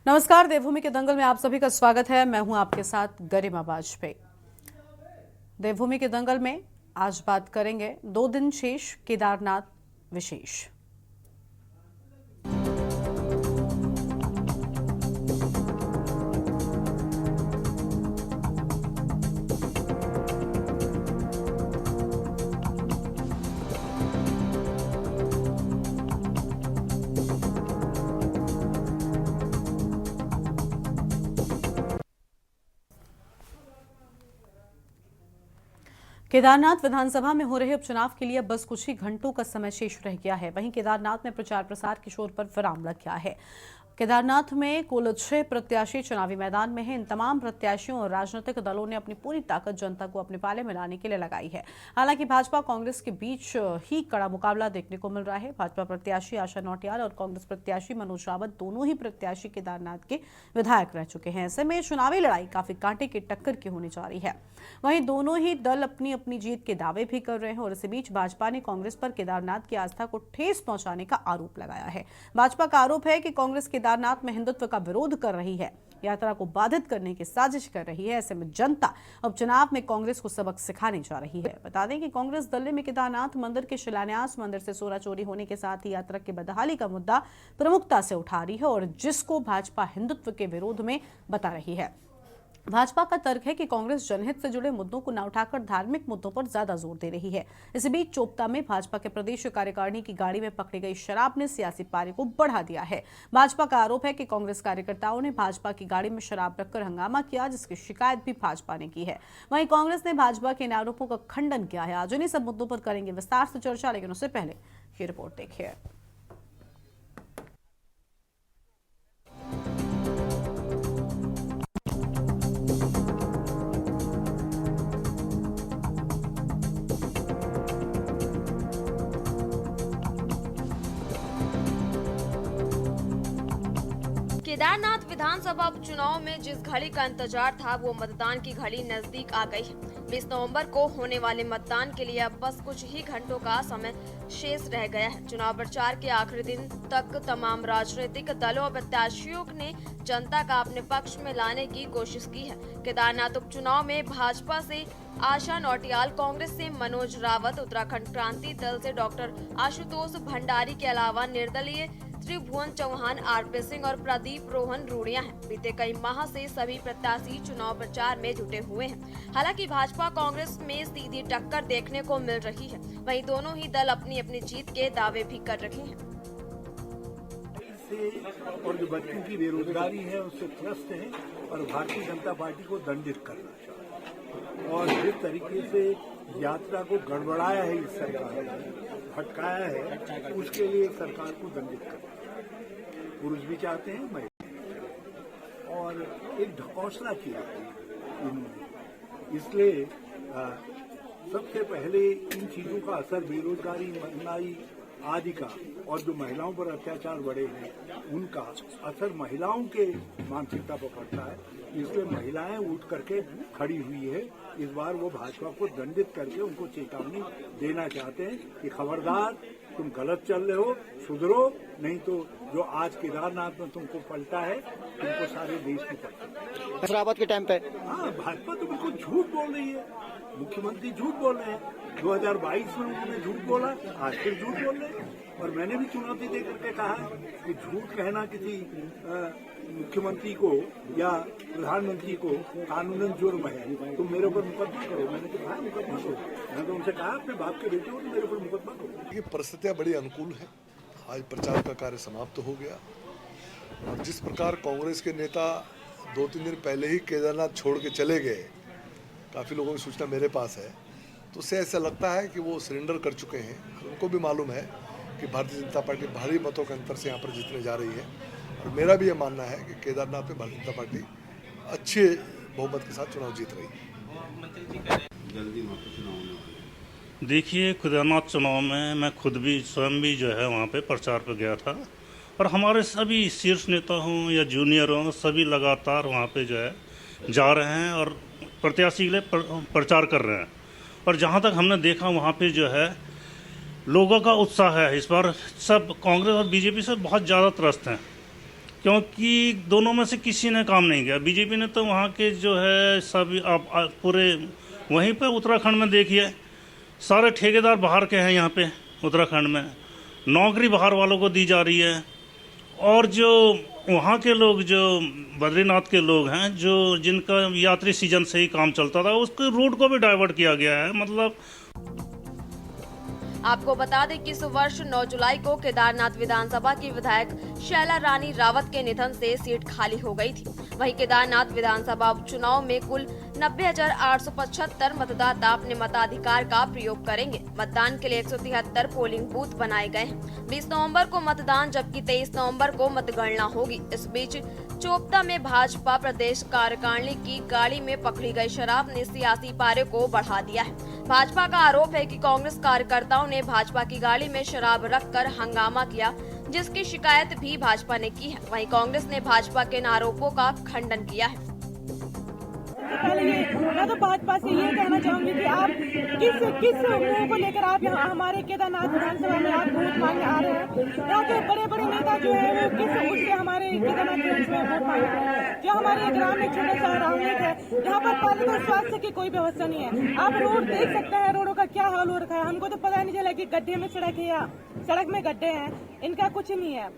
नमस्कार, देवभूमि के दंगल में आप सभी का स्वागत है। मैं हूं आपके साथ गरिमा वाजपेयी। देवभूमि के दंगल में आज बात करेंगे 2 दिन शेष केदारनाथ विशेष। केदारनाथ विधानसभा में हो रहे उपचुनाव के लिए बस कुछ ही घंटों का समय शेष रह गया है। वहीं केदारनाथ में प्रचार प्रसार की शोर पर विराम लग गया है। केदारनाथ में कुल 6 प्रत्याशी चुनावी मैदान में हैं। इन तमाम प्रत्याशियों और राजनीतिक दलों ने अपनी पूरी ताकत जनता को अपने पाले में लाने के लिए लगाई है। हालांकि भाजपा कांग्रेस के बीच ही कड़ा मुकाबला देखने को मिल रहा है। भाजपा प्रत्याशी आशा नौटियाल और कांग्रेस प्रत्याशी मनोज रावत दोनों ही प्रत्याशी केदारनाथ के विधायक रह चुके हैं। ऐसे में चुनावी लड़ाई काफी कांटे की टक्कर की होने जा रही है। वहीं दोनों ही दल अपनी अपनी जीत के दावे भी कर रहे हैं और इसी बीच भाजपा ने कांग्रेस पर केदारनाथ की आस्था को ठेस पहुंचाने का आरोप लगाया है। भाजपा का आरोप है कि कांग्रेस केदारनाथ में हिंदुत्व का विरोध कर रही है, यात्रा को बाधित करने की साजिश कर रही है। ऐसे में जनता उपचुनाव में कांग्रेस को सबक सिखाने जा रही है। बता दें कि कांग्रेस दल में केदारनाथ मंदिर के शिलान्यास, मंदिर से सोना चोरी होने के साथ ही यात्रा की बदहाली का मुद्दा प्रमुखता से उठा रही है और जिसको भाजपा हिंदुत्व के विरोध में बता रही है। भाजपा का तर्क है कि कांग्रेस जनहित से जुड़े मुद्दों को न उठाकर धार्मिक मुद्दों पर ज्यादा जोर दे रही है। इसी बीच चोपता में भाजपा के प्रदेश कार्यकारिणी की गाड़ी में पकड़ी गई शराब ने सियासी पारी को बढ़ा दिया है। भाजपा का आरोप है कि कांग्रेस कार्यकर्ताओं ने भाजपा की गाड़ी में शराब रखकर हंगामा किया, जिसकी शिकायत भी भाजपा ने की है। वहीं कांग्रेस ने भाजपा के इन आरोपों का खंडन किया है। आज इन्हीं सब मुद्दों पर करेंगे विस्तार से चर्चा, लेकिन उससे पहले ये रिपोर्ट देखिए। केदारनाथ विधानसभा उपचुनाव में जिस घड़ी का इंतजार था वो मतदान की घड़ी नजदीक आ गई है। 20 नवंबर को होने वाले मतदान के लिए अब बस कुछ ही घंटों का समय शेष रह गया है। चुनाव प्रचार के आखिरी दिन तक तमाम राजनीतिक दलों और प्रत्याशियों ने जनता का अपने पक्ष में लाने की कोशिश की है। केदारनाथ उपचुनाव में भाजपा से आशा नौटियाल, कांग्रेस से मनोज रावत, उत्तराखंड क्रांति दल से डॉक्टर आशुतोष भंडारी के अलावा निर्दलीय त्रिभुवन चौहान, आरपी सिंह और प्रदीप रोहन रूढ़िया हैं। बीते कई माह से सभी प्रत्याशी चुनाव प्रचार में जुटे हुए हैं। हालांकि भाजपा कांग्रेस में सीधी टक्कर देखने को मिल रही है। वहीं दोनों ही दल अपनी अपनी जीत के दावे भी कर रहे हैं। और जो बच्चों की बेरोजगारी है उससे त्रस्त है और भारतीय जनता पार्टी को दंडित करना चाहिए। और जिस तरीके से यात्रा को गड़बड़ाया है इस सरकार ने, भटकाया है, उसके लिए सरकार को दंडित करना चाहिए। पुरुष भी चाहते हैं, महिला, और एक ढकोसला किया इन्होंने। इसलिए सबसे पहले इन चीजों का असर बेरोजगारी, महंगाई आदि का और जो महिलाओं पर अत्याचार बढ़े हैं उनका असर महिलाओं के मानसिकता पर पड़ता है। इसलिए महिलाएं उठ करके खड़ी हुई है। इस बार वो भाजपा को दंडित करके उनको चेतावनी देना चाहते हैं कि खबरदार, तुम गलत चल रहे हो, सुधरो, नहीं तो जो आज केदारनाथ में तुमको पलटा है तुमको सारे देश में पलटा। रावत के टाइम पे हाँ, भाजपा तो बिल्कुल झूठ बोल रही है। मुख्यमंत्री झूठ बोल रहे हैं। 2022 में उन्होंने झूठ बोला, आज फिर झूठ बोल रहे हैं। और मैंने भी चुनौती दे करके कहा कि झूठ कहना किसी मुख्यमंत्री को या प्रधानमंत्री को कानूनन जुर्म है, तुम मेरे ऊपर मुकदमा करो। मैंने कहा मुकदमा करो। मैंने तो उनसे कहा अपने बाप के बेटे हो तो मेरे ऊपर मुकदमा करो। ये परिस्थितियां बड़ी अनुकूल है। आज प्रचार का कार्य समाप्त हो गया और जिस प्रकार कांग्रेस के नेता 2-3 दिन पहले ही केदारनाथ छोड़ के चले गए, काफ़ी लोगों की सूचना मेरे पास है, तो उससे ऐसा लगता है कि वो सरेंडर कर चुके हैं। उनको भी मालूम है कि भारतीय जनता पार्टी भारी मतों के अंतर से यहाँ पर जीतने जा रही है। और मेरा भी ये मानना है कि केदारनाथ में भारतीय जनता पार्टी अच्छे बहुमत के साथ चुनाव जीत रही है। देखिए, केदारनाथ चुनाव में मैं खुद भी स्वयं भी जो है वहाँ पे प्रचार पर गया था और हमारे सभी शीर्ष नेता हों या जूनियर हों, सभी लगातार वहाँ पे जो है जा रहे हैं और प्रत्याशी के लिए प्रचार कर रहे हैं। और जहाँ तक हमने देखा वहाँ पे जो है लोगों का उत्साह है। इस बार सब कांग्रेस और बीजेपी से बहुत ज़्यादा त्रस्त हैं क्योंकि दोनों में से किसी ने काम नहीं किया। बीजेपी ने तो वहाँ के जो है सभी आप पूरे वहीं पे उत्तराखंड में देखिए, सारे ठेकेदार बाहर के हैं। यहाँ पे उत्तराखंड में नौकरी बाहर वालों को दी जा रही है, और जो वहाँ के लोग जो बद्रीनाथ के लोग हैं, जो जिनका यात्री सीजन से ही काम चलता था, उसके रूट को भी डाइवर्ट किया गया है। मतलब आपको बता दें कि इस वर्ष 9 जुलाई को केदारनाथ विधानसभा की विधायक शैला रानी रावत के निधन से सीट खाली हो गई थी। वहीं केदारनाथ विधानसभा उपचुनाव में कुल 90,875 मतदाता अपने मताधिकार का प्रयोग करेंगे। मतदान के लिए 173 पोलिंग बूथ बनाए गए हैं। 20 नवंबर को मतदान, जबकि 23 नवंबर को मतगणना होगी। इस बीच चोपता में भाजपा प्रदेश कार्यकारिणी की गाड़ी में पकड़ी गई शराब ने सियासी पारे को बढ़ा दिया है। भाजपा का आरोप है कि कांग्रेस कार्यकर्ताओं ने भाजपा की गाड़ी में शराब रखकर हंगामा किया, जिसकी शिकायत भी भाजपा ने की है। वहीं कांग्रेस ने भाजपा के इन आरोपों का खंडन किया है। मैं तो भाजपा से ये कहना चाहूंगी कि आप किस मुंह को लेकर आप यहाँ हमारे केदारनाथ विधानसभा में आप वोट मांगने आ रहे हैं। यहाँ के बड़े बड़े नेता जो है वो किस उससे हमारे केदारनाथ विधानसभा में वोट मांग रहे हैं। जो हमारे ग्राम में छोटा सा रामलेट है, यहाँ पर पहले तो स्वास्थ्य की कोई व्यवस्था नहीं है। आप रोड देख सकते हैं, रोडों का क्या हाल हो रखा है। हमको तो पता नहीं चला कि गड्ढे में सड़क है या सड़क में गड्ढे हैं, इनका कुछ नहीं है।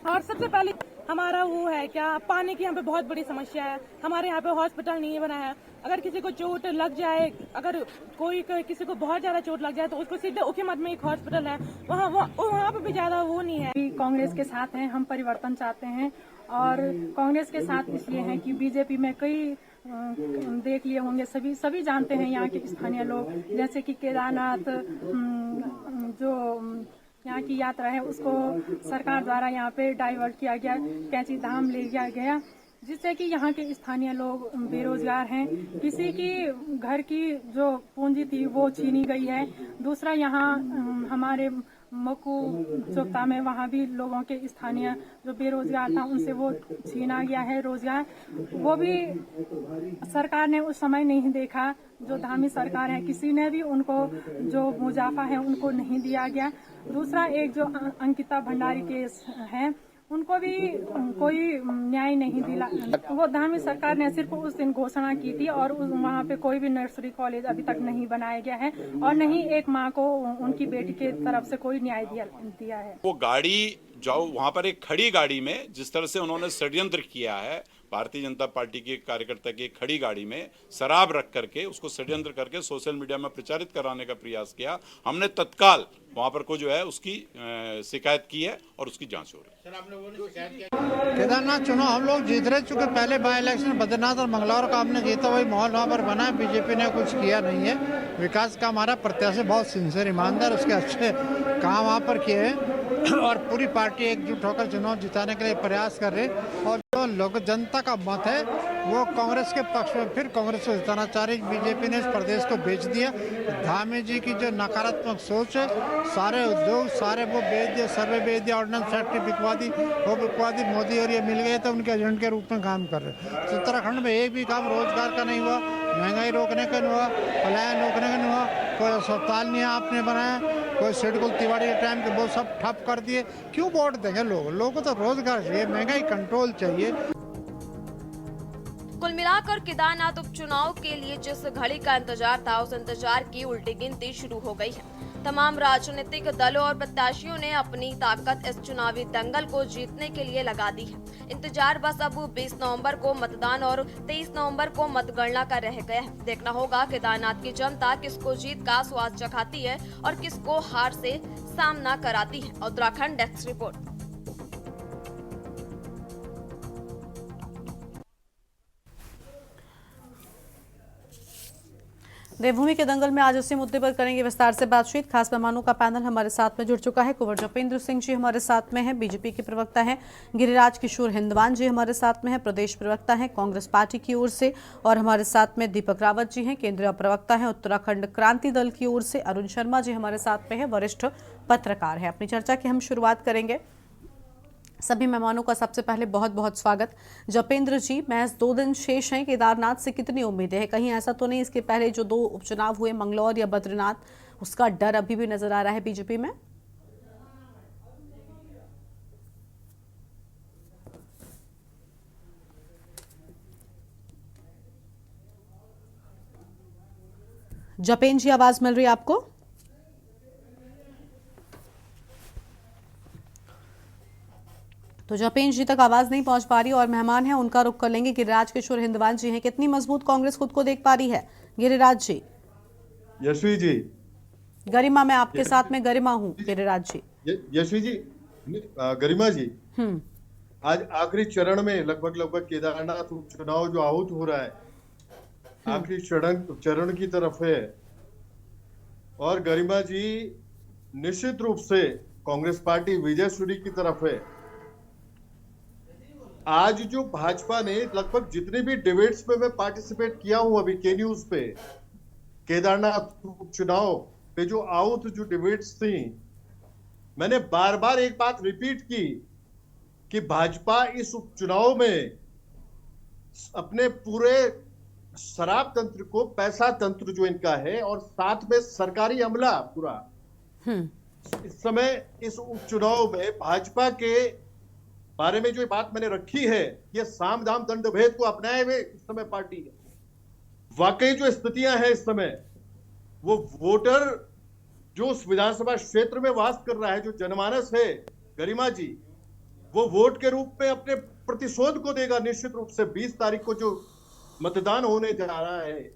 और सबसे पहले हमारा वो है क्या, पानी की यहाँ पे बहुत बड़ी समस्या है। हमारे यहाँ पे हॉस्पिटल नहीं बना है। अगर किसी को चोट लग जाए, अगर किसी को बहुत ज्यादा चोट लग जाए तो उसको सीधे उखीमठ में एक हॉस्पिटल है, वहाँ पे भी ज्यादा वो नहीं है। कांग्रेस के साथ हैं, हम परिवर्तन चाहते हैं। और कांग्रेस के साथ इसलिए हैं कि बीजेपी में कई देख लिए होंगे, सभी जानते हैं यहाँ के स्थानीय लोग, जैसे कि केदारनाथ जो यहाँ की यात्रा है उसको सरकार द्वारा यहाँ पे डाइवर्ट किया गया, कैंची धाम ले जाया गया, जिससे कि यहाँ के स्थानीय लोग बेरोजगार हैं। किसी की घर की जो पूंजी थी वो छीनी गई है। दूसरा, यहाँ हमारे मकू चोपता में वहाँ भी लोगों के स्थानीय जो बेरोजगार था उनसे वो छीना गया है रोजगार। वो भी सरकार ने उस समय नहीं देखा। जो धामी सरकार है, किसी ने भी उनको जो मुनाफा है उनको नहीं दिया गया। दूसरा, एक जो अंकिता भंडारी केस है उनको भी कोई न्याय नहीं दिला। वो धामी सरकार ने सिर्फ उस दिन घोषणा की थी और वहाँ पे कोई भी नर्सरी कॉलेज अभी तक नहीं बनाया गया है और नहीं एक माँ को उनकी बेटी के तरफ से कोई न्याय दिया है। वो गाड़ी जो वहाँ पर एक खड़ी गाड़ी में जिस तरह से उन्होंने षड्यंत्र किया है, भारतीय जनता पार्टी के कार्यकर्ता की खड़ी गाड़ी में शराब रख करके उसको षड्यंत्र करके सोशल मीडिया में प्रचारित कराने का प्रयास किया। हमने तत्काल वहाँ पर को जो है उसकी शिकायत की है और उसकी जांच हो रही है। केदारनाथ चुनाव हम लोग जीत रहे, चूंकि पहले बाई इलेक्शन बद्रीनाथ और मंगलौर का हमने जीता, वही माहौल वहाँ पर बना है। बीजेपी ने कुछ किया नहीं है। विकास का हमारा प्रत्याशी बहुत सिंसियर, ईमानदार, उसके अच्छे काम वहाँ पर किए हैं और पूरी पार्टी एकजुट होकर चुनाव जिताने के लिए प्रयास कर रही है। और जो लोक जनता का मत है वो कांग्रेस के पक्ष में, फिर कांग्रेस को जिताना चाह रही। बीजेपी ने इस प्रदेश को बेच दिया। धामी जी की जो नकारात्मक सोच है, सारे उद्योग सारे वो बेच दिए, सर्वे बेच दिया, ऑर्डिनेंस फैक्ट्री बिकवा दी, वो बिकवा दी। मोदी और ये मिल गए तो उनके एजेंट के रूप में काम कर रहे। उत्तराखंड में एक भी काम रोजगार का नहीं हुआ, महंगाई रोकने का नहीं हुआ, पलायन रोकने का नहीं हुआ, कोई अस्पताल नहीं आपने बनाया, कोई शेडकुल तिवारी के टाइम के वो सब ठप कर दिए। क्यों वोट देंगे लोग? लोगों को तो रोजगार चाहिए, महंगाई कंट्रोल चाहिए। कुल मिलाकर केदारनाथ उपचुनाव के लिए जिस घड़ी का इंतजार था, उस इंतजार की उल्टी गिनती शुरू हो गई है। तमाम राजनीतिक दलों और प्रत्याशियों ने अपनी ताकत इस चुनावी दंगल को जीतने के लिए लगा दी है। इंतजार बस अब 20 नवंबर को मतदान और 23 नवंबर को मतगणना का रह गया है। देखना होगा केदारनाथ की जनता किसको जीत का स्वाद चखाती है और किसको हार से सामना कराती है। Uttarakhand desk report. देवभूमि के दंगल में आज इसी मुद्दे पर करेंगे विस्तार से बातचीत। खास मेहमानों का पैनल हमारे साथ में जुड़ चुका है। कुंवर जपेंद्र सिंह जी हमारे साथ में हैं, बीजेपी के प्रवक्ता हैं। गिरिराज किशोर हिंदवान जी हमारे साथ में हैं, प्रदेश प्रवक्ता हैं कांग्रेस पार्टी की ओर से। और हमारे साथ में दीपक रावत जी हैं, केंद्रीय प्रवक्ता हैं उत्तराखंड क्रांति दल की ओर से। अरुण शर्मा जी हमारे साथ में हैं, वरिष्ठ पत्रकार हैं। अपनी चर्चा की हम शुरुआत करेंगे। सभी मेहमानों का सबसे पहले बहुत बहुत स्वागत। जपेंद्र जी, महज 2 दिन शेष हैं, केदारनाथ से कितनी उम्मीदें हैं? कहीं ऐसा तो नहीं इसके पहले जो 2 उपचुनाव हुए मंगलौर या बद्रीनाथ, उसका डर अभी भी नजर आ रहा है बीजेपी में? जपेन जी, आवाज मिल रही है आपको? तो जपेन जी तक आवाज नहीं पहुंच पा रही और मेहमान हैं उनका रुख कर लेंगे। गिरिराज किशोर हिंदवान जी हैं। कितनी मजबूत कांग्रेस खुद को देख पा रही है गिरिराज जी? यशवी जी, गरिमा, मैं आपके साथ में गरिमा हूँ गिरिराज जी। यशवी जी, गरिमा जी, आज आखिरी चरण में लगभग केदारनाथ उपचुनाव जो आहूत हो रहा है, आखिरी चरण की तरफ है। और गरिमा जी, निश्चित रूप से कांग्रेस पार्टी विजय सूरी की तरफ है। आज जो भाजपा ने लगभग जितने भी डिबेट्स में मैं पार्टिसिपेट किया हूं अभी के न्यूज पे, केदारनाथ उपचुनाव पे जो आहूत जो डिबेट्स थी, मैंने बार बार एक बात रिपीट की कि भाजपा इस उपचुनाव में अपने पूरे शराब तंत्र को, पैसा तंत्र जो इनका है, और साथ में सरकारी अमला पूरा, इस समय इस उपचुनाव में भाजपा के बारे में जो बात मैंने रखी है, ये साम दाम दंड भेद को अपनाए हुए इस समय पार्टी है। वाकई जो स्थितियां हैं इस समय, वो वोटर जो उस विधानसभा क्षेत्र में वास कर रहा है, जो जनमानस है गरिमा जी, वो वोट के रूप में अपने प्रतिशोध को देगा निश्चित रूप से। 20 तारीख को जो मतदान होने जा रहा है,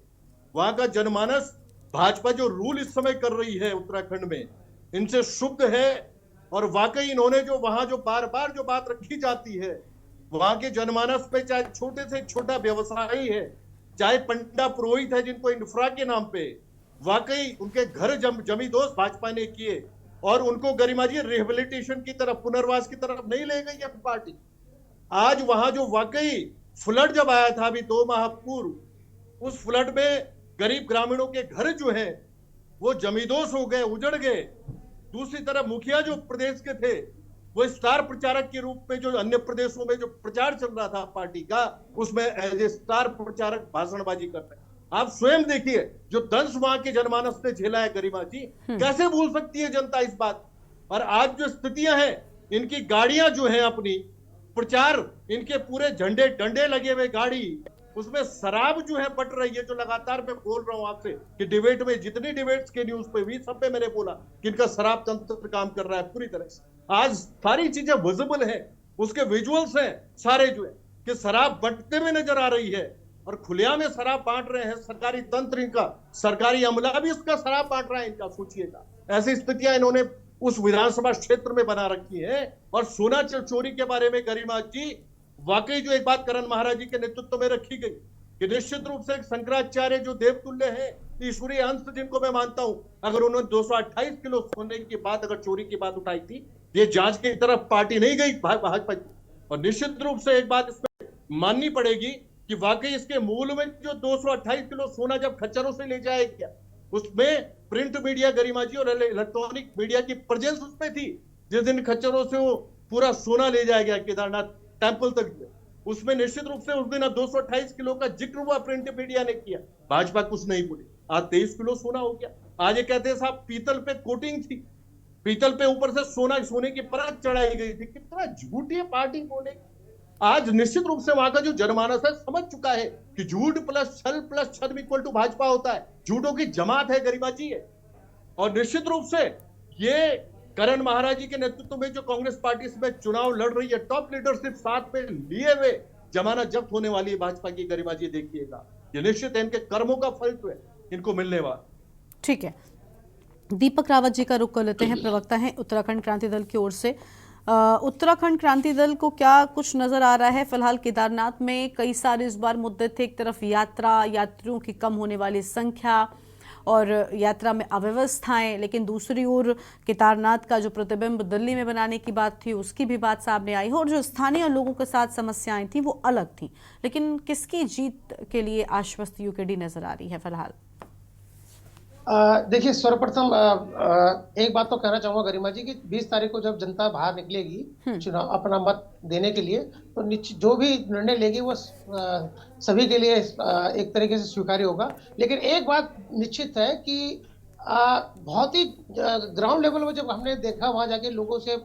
वहां का जनमानस भाजपा जो रूल इस समय कर रही है उत्तराखंड में, इनसे शुद्ध है। और वाकई इन्होंने जो वहां जो बार बार जो बात रखी जाती है, वहां के जनमानस पे, चाहे छोटे से छोटा व्यवसायी है, चाहे पंडा पुरोहित है, जिनको इंफ्रा के नाम पे वाकई उनके घर जमींदोज भाजपा ने किए, और उनको गरिमा जी रिहेबिलिटेशन की तरफ, पुनर्वास की तरफ नहीं ले गई है पार्टी। आज वहां जो वाकई फ्लड जब आया था अभी 2 माह पूर्व, उस फ्लड में गरीब ग्रामीणों के घर जो है वो जमींदोज हो गए, उजड़ गए। दूसरी तरफ मुखिया जो प्रदेश के थे, वो स्टार प्रचारक के रूप में जो अन्य प्रदेशों में जो प्रचार चल रहा था पार्टी का, उसमें एज ए स्टार प्रचारक भाषणबाजी कर रहे हैं। आप स्वयं देखिए जो दंश वहां के जनमानस ने झेला है गरिमा जी, कैसे भूल सकती है जनता इस बात। और आज जो स्थितियां हैं, इनकी गाड़ियां जो है अपनी प्रचार, इनके पूरे झंडे डंडे लगे हुए गाड़ी, उसमें शराब जो है बट रही है। जो लगातार मैं बोल रहा हूं आपसे कि डिबेट में, जितनी डिबेट्स के न्यूज पे भी, सब पे मैंने बोला कि इनका शराब तंत्र काम कर रहा है पूरी तरह से। आज सारी चीजें विजिबल है, उसके विजुअल्स हैं सारे जो है कि शराब बंटते हुए नजर आ रही है, और खुलेआम में शराब बांट रहे हैं। सरकारी तंत्र इनका, सरकारी अमला भी इसका शराब बांट रहा है इनका, सोचिएगा। ऐसी स्थितियां इन्होंने उस विधानसभा क्षेत्र में बना रखी है। और सोना चोरी के बारे में गरिमा जी, वाकई जो एक बात करण महाराज जी के नेतृत्व में रखी गई कि निश्चित रूप से शंकराचार्य जो देवतुल्य है, ईश्वरीय अंश जिनको मैं मानता हूं, अगर उन्होंने 228 किलो सोने की बात, अगर चोरी की बात उठाई थी, ये जांच की तरफ पार्टी नहीं गई भाजपा की। और निश्चित रूप से एक बात इसमें माननी पड़ेगी कि वाकई इसके मूल में जो 228 किलो सोना जब खच्चरों से ले जाया गया, उसमें प्रिंट मीडिया गरिमा जी और इलेक्ट्रॉनिक मीडिया की प्रेजेंस उसमें थी। जिस दिन खच्चरों से वो पूरा सोना ले जाया गया केदारनाथ टेंपल तक, उसमें निश्चित रूप से उस दिन 228 किलो का जिक्र हुआ, प्रिंट मीडिया ने किया, भाजपा कुछ नहीं बोली। आज 23 किलो सोना हो गया। आज ये कहते हैं साहब पीतल पे कोटिंग थी, पीतल पे ऊपर से सोने की परत चढ़ाई गई थी। कितना झूठी है पार्टी बोले। आज निश्चित रूप से वहां का जो जनमानस है समझ चुका है कि झूठ प्लस छल इक्वल टू भाजपा होता है। झूठों की जमात है गरिमा जी है। और निश्चित रूप से ये करण महाराज जी के नेतृत्व में जो कांग्रेस पार्टी इसमें चुनाव लड़ रही है, टॉप लीडरशिप साथ में लिए हुए, जमानत जब्त होने वाली है भाजपा की गरिमा जी, देखिएगा। ये निश्चित है, इनके कर्मों का फल जो है इनको मिलने वाला। ठीक है, दीपक रावत जी का रुख कर लेते हैं, प्रवक्ता हैं उत्तराखंड क्रांति दल की ओर से। उत्तराखंड क्रांति दल को क्या कुछ नजर आ रहा है? फिलहाल केदारनाथ में कई सारे इस बार मुद्दे थे। एक तरफ यात्रियों की कम होने वाली संख्या और यात्रा में अव्यवस्थाएं, लेकिन दूसरी ओर केदारनाथ का जो प्रतिबिंब दिल्ली में बनाने की बात थी, उसकी भी बात सामने आई है। और जो स्थानीय लोगों के साथ समस्याएं थी वो अलग थी। लेकिन किसकी जीत के लिए आश्वस्त यूकेडी नजर आ रही है फिलहाल? देखिए, सर्वप्रथम एक बात तो कहना चाहूंगा गरिमा जी कि 20 तारीख को जब जनता बाहर निकलेगी चुनाव अपना मत देने के लिए, तो जो भी निर्णय लेगी वो सभी के लिए एक तरीके से स्वीकार्य होगा। लेकिन एक बात निश्चित है कि बहुत ही ग्राउंड लेवल में जब हमने देखा, वहां जाके लोगों से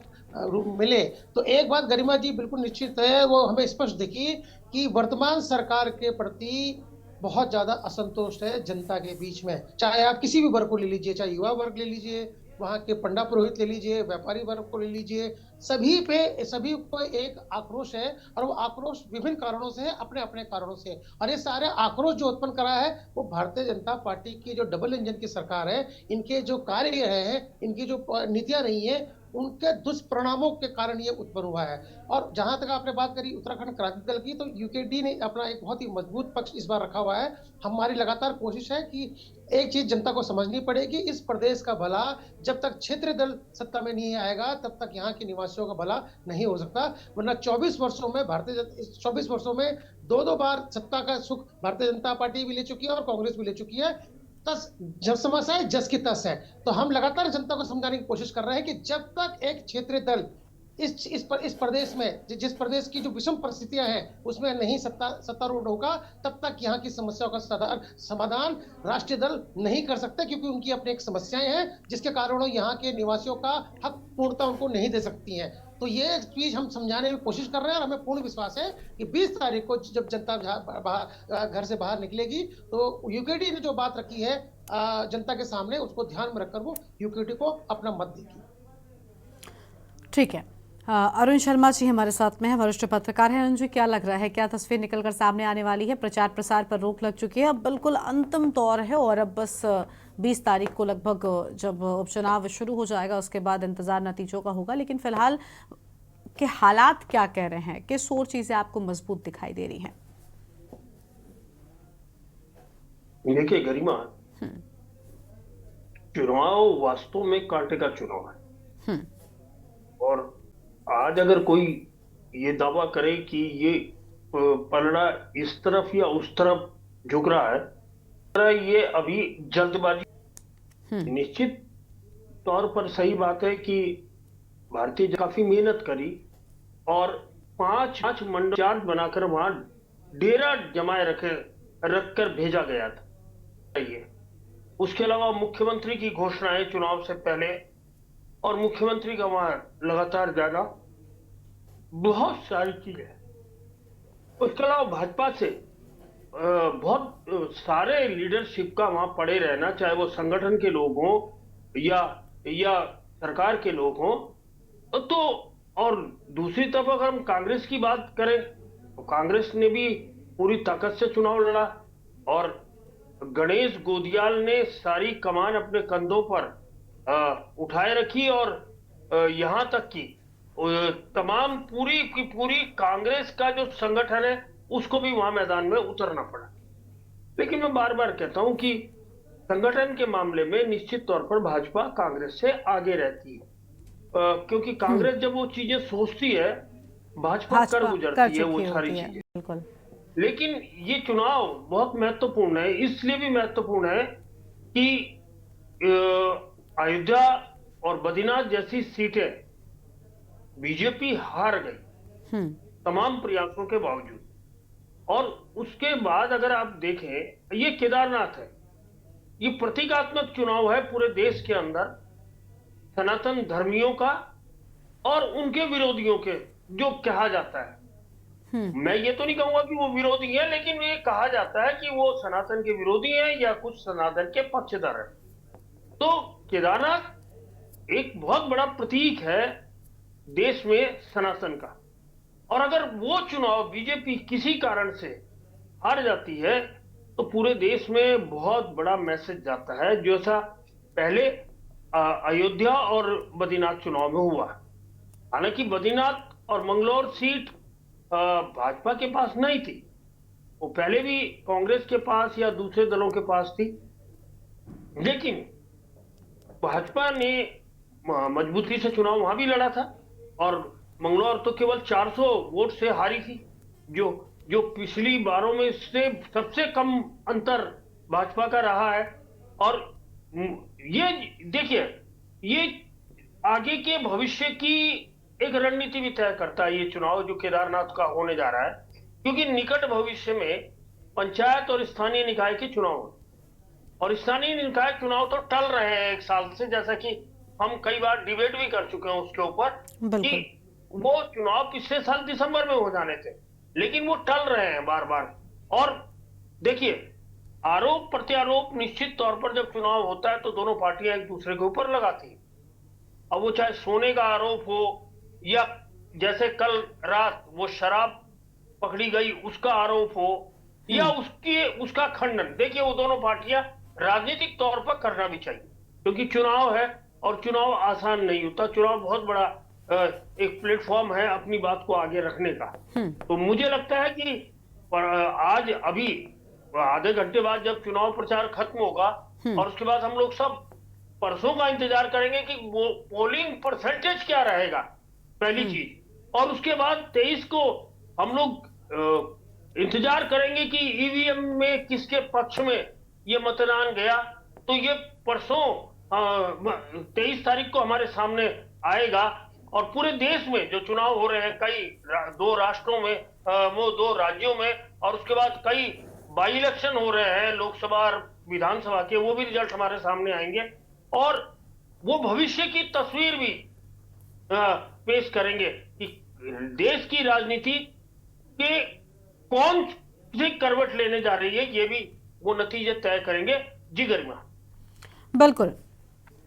मिले, तो एक बात गरिमा जी बिल्कुल निश्चित है, वो हमें स्पष्ट दिखी कि वर्तमान सरकार के प्रति बहुत ज्यादा असंतोष है जनता के बीच में। चाहे आप किसी भी वर्ग को ले लीजिए, चाहे युवा वर्ग ले लीजिए, वहां के पंडा पुरोहित ले लीजिए, व्यापारी वर्ग को ले लीजिए, सभी को एक आक्रोश है, और वो आक्रोश विभिन्न कारणों से है, अपने अपने कारणों से। और ये सारे आक्रोश जो उत्पन्न करा है वो भारतीय जनता पार्टी की जो डबल इंजन की सरकार है, इनके जो कार्य रहे हैं, इनकी जो नीतियां रही है, उनके दुष्परिणामों के कारण ये उत्पन्न हुआ है। और जहां तक आपने बात करी उत्तराखंड क्रांति दल की, तो यूकेडी ने अपना एक बहुत ही मजबूत पक्ष इस बार रखा हुआ है। हमारी लगातार कोशिश है कि एक चीज जनता को समझनी पड़ेगी, इस प्रदेश का भला जब तक क्षेत्रीय दल सत्ता में नहीं आएगा तब तक यहाँ के निवासियों का भला नहीं हो सकता। वरना 24 वर्षों में 2-2 बार सत्ता का सुख भारतीय जनता पार्टी भी ले चुकी है और कांग्रेस भी ले चुकी है। जब समस्या है जस की तस है। तो हम लगातार जनता को समझाने की कोशिश कर रहे हैं कि जब तक एक क्षेत्रीय दल इस प्रदेश में, जिस प्रदेश की जो विषम परिस्थितियां हैं उसमें नहीं सत्तारूढ़ होगा, तब तक यहाँ की समस्याओं का समाधान राष्ट्रीय दल नहीं कर सकते, क्योंकि उनकी अपनी एक समस्याएं हैं जिसके कारण यहाँ के निवासियों का हक पूर्णता उनको नहीं दे सकती हैं। तो ये चीज हम समझाने की कोशिश कर रहे हैं, और हमें पूर्ण विश्वास है कि 20 तारीख को जब जनता घर से बाहर निकलेगी तो यूकेडी ने जो बात रखी है जनता के सामने, उसको ध्यान में रखकर वो यूकेडी को अपना मत देगी। ठीक है, अरुण शर्मा जी हमारे साथ में हैं, वरिष्ठ पत्रकार हैं। अरुण जी, क्या लग रहा है, क्या तस्वीर निकलकर सामने आने वाली है? प्रचार प्रसार पर रोक लग चुकी है, अब बिल्कुल अंतिम दौर है, और अब बस 20 तारीख को लगभग जब उपचुनाव शुरू हो जाएगा उसके बाद इंतजार नतीजों का होगा। लेकिन फिलहाल के हालात क्या कह रहे हैं, किस और चीजें आपको मजबूत दिखाई दे रही हैं? देखिए गरिमा, चुनाव वास्तव में कांटे का चुनाव है, और आज अगर कोई ये दावा करे कि ये पलड़ा इस तरफ या उस तरफ झुक रहा है, ये अभी जल्दबाजी। निश्चित तौर पर सही बात है कि भारतीय काफी मेहनत करी और 5 मंडल चार्ज बनाकर वहां डेरा जमाए रखकर भेजा गया था। उसके अलावा मुख्यमंत्री की घोषणाएं चुनाव से पहले, और मुख्यमंत्री का वहां लगातार जाना, बहुत सारी चीजें। उसके अलावा भाजपा से बहुत सारे लीडरशिप का वहां पड़े रहना, चाहे वो संगठन के लोग हों या सरकार के लोग हों। तो और दूसरी तरफ अगर हम कांग्रेस की बात करें तो कांग्रेस ने भी पूरी ताकत से चुनाव लड़ा, और गणेश गोदियाल ने सारी कमान अपने कंधों पर उठाए रखी, और यहां तक कि तमाम पूरी की पूरी कांग्रेस का जो संगठन है उसको भी वहां मैदान में उतरना पड़ा। लेकिन मैं बार बार कहता हूं कि संगठन के मामले में निश्चित तौर पर भाजपा कांग्रेस से आगे रहती है, क्योंकि कांग्रेस जब वो चीजें सोचती है भाजपा कर गुजरती है वो सारी चीजें। लेकिन ये चुनाव बहुत महत्वपूर्ण है, इसलिए भी महत्वपूर्ण है कि अयोध्या और बद्रीनाथ जैसी सीटें बीजेपी हार गई तमाम प्रयासों के बावजूद। और उसके बाद अगर आप देखें, ये केदारनाथ है, ये प्रतीकात्मक चुनाव है पूरे देश के अंदर सनातन धर्मियों का और उनके विरोधियों के, जो कहा जाता है। मैं ये तो नहीं कहूंगा कि वो विरोधी है, लेकिन ये कहा जाता है कि वो सनातन के विरोधी हैं या कुछ सनातन के पक्षधर हैं। तो केदारनाथ एक बहुत बड़ा प्रतीक है देश में सनातन का, और अगर वो चुनाव बीजेपी किसी कारण से हार जाती है तो पूरे देश में बहुत बड़ा मैसेज जाता है, जैसा पहले अयोध्या और बद्रीनाथ चुनाव में हुआ। हालांकि बद्रीनाथ और मंगलौर सीट भाजपा के पास नहीं थी, वो पहले भी कांग्रेस के पास या दूसरे दलों के पास थी, लेकिन भाजपा ने मजबूती से चुनाव वहां भी लड़ा था, और मंगलौर तो केवल 400 वोट से हारी थी, जो पिछली बारों में से सबसे कम अंतर भाजपा का रहा है। और ये देखिए, ये आगे के भविष्य की एक रणनीति भी तय करता है ये चुनाव जो केदारनाथ का होने जा रहा है, क्योंकि निकट भविष्य में पंचायत और स्थानीय निकाय के चुनाव, और स्थानीय निकाय चुनाव तो टल रहे हैं 1 साल से, जैसा कि हम कई बार डिबेट भी कर चुके हैं उसके ऊपर कि वो चुनाव पिछले साल दिसंबर में हो जाने थे, लेकिन वो टल रहे हैं बार बार। और देखिए, आरोप प्रत्यारोप निश्चित तौर पर जब चुनाव होता है तो दोनों पार्टियां एक दूसरे के ऊपर लगाती हैं। अब वो चाहे सोने का आरोप हो या जैसे कल रात वो शराब पकड़ी गई उसका आरोप हो या उसका खंडन। देखिए वो दोनों पार्टियां राजनीतिक तौर पर करना भी चाहिए, क्योंकि चुनाव है और चुनाव आसान नहीं होता। चुनाव बहुत बड़ा एक प्लेटफॉर्म है अपनी बात को आगे रखने का। तो मुझे लगता है कि आज अभी आधे घंटे बाद जब चुनाव प्रचार खत्म होगा और उसके बाद हम लोग सब परसों का इंतजार करेंगे कि वो पोलिंग परसेंटेज क्या रहेगा, पहली चीज। और उसके बाद 23 को हम लोग इंतजार करेंगे कि ईवीएम में किसके पक्ष में ये मतदान गया। तो ये परसों 23 तारीख को हमारे सामने आएगा। और पूरे देश में जो चुनाव हो रहे हैं, कई 2 राष्ट्रों में, वो 2 राज्यों में, और उसके बाद कई बाई इलेक्शन हो रहे हैं लोकसभा और विधानसभा के, वो भी रिजल्ट हमारे सामने आएंगे और वो भविष्य की तस्वीर भी पेश करेंगे कि देश की राजनीति के कौन सी करवट लेने जा रही है। ये भी वो नतीजे तय करेंगे। जी गरिमा। बिल्कुल,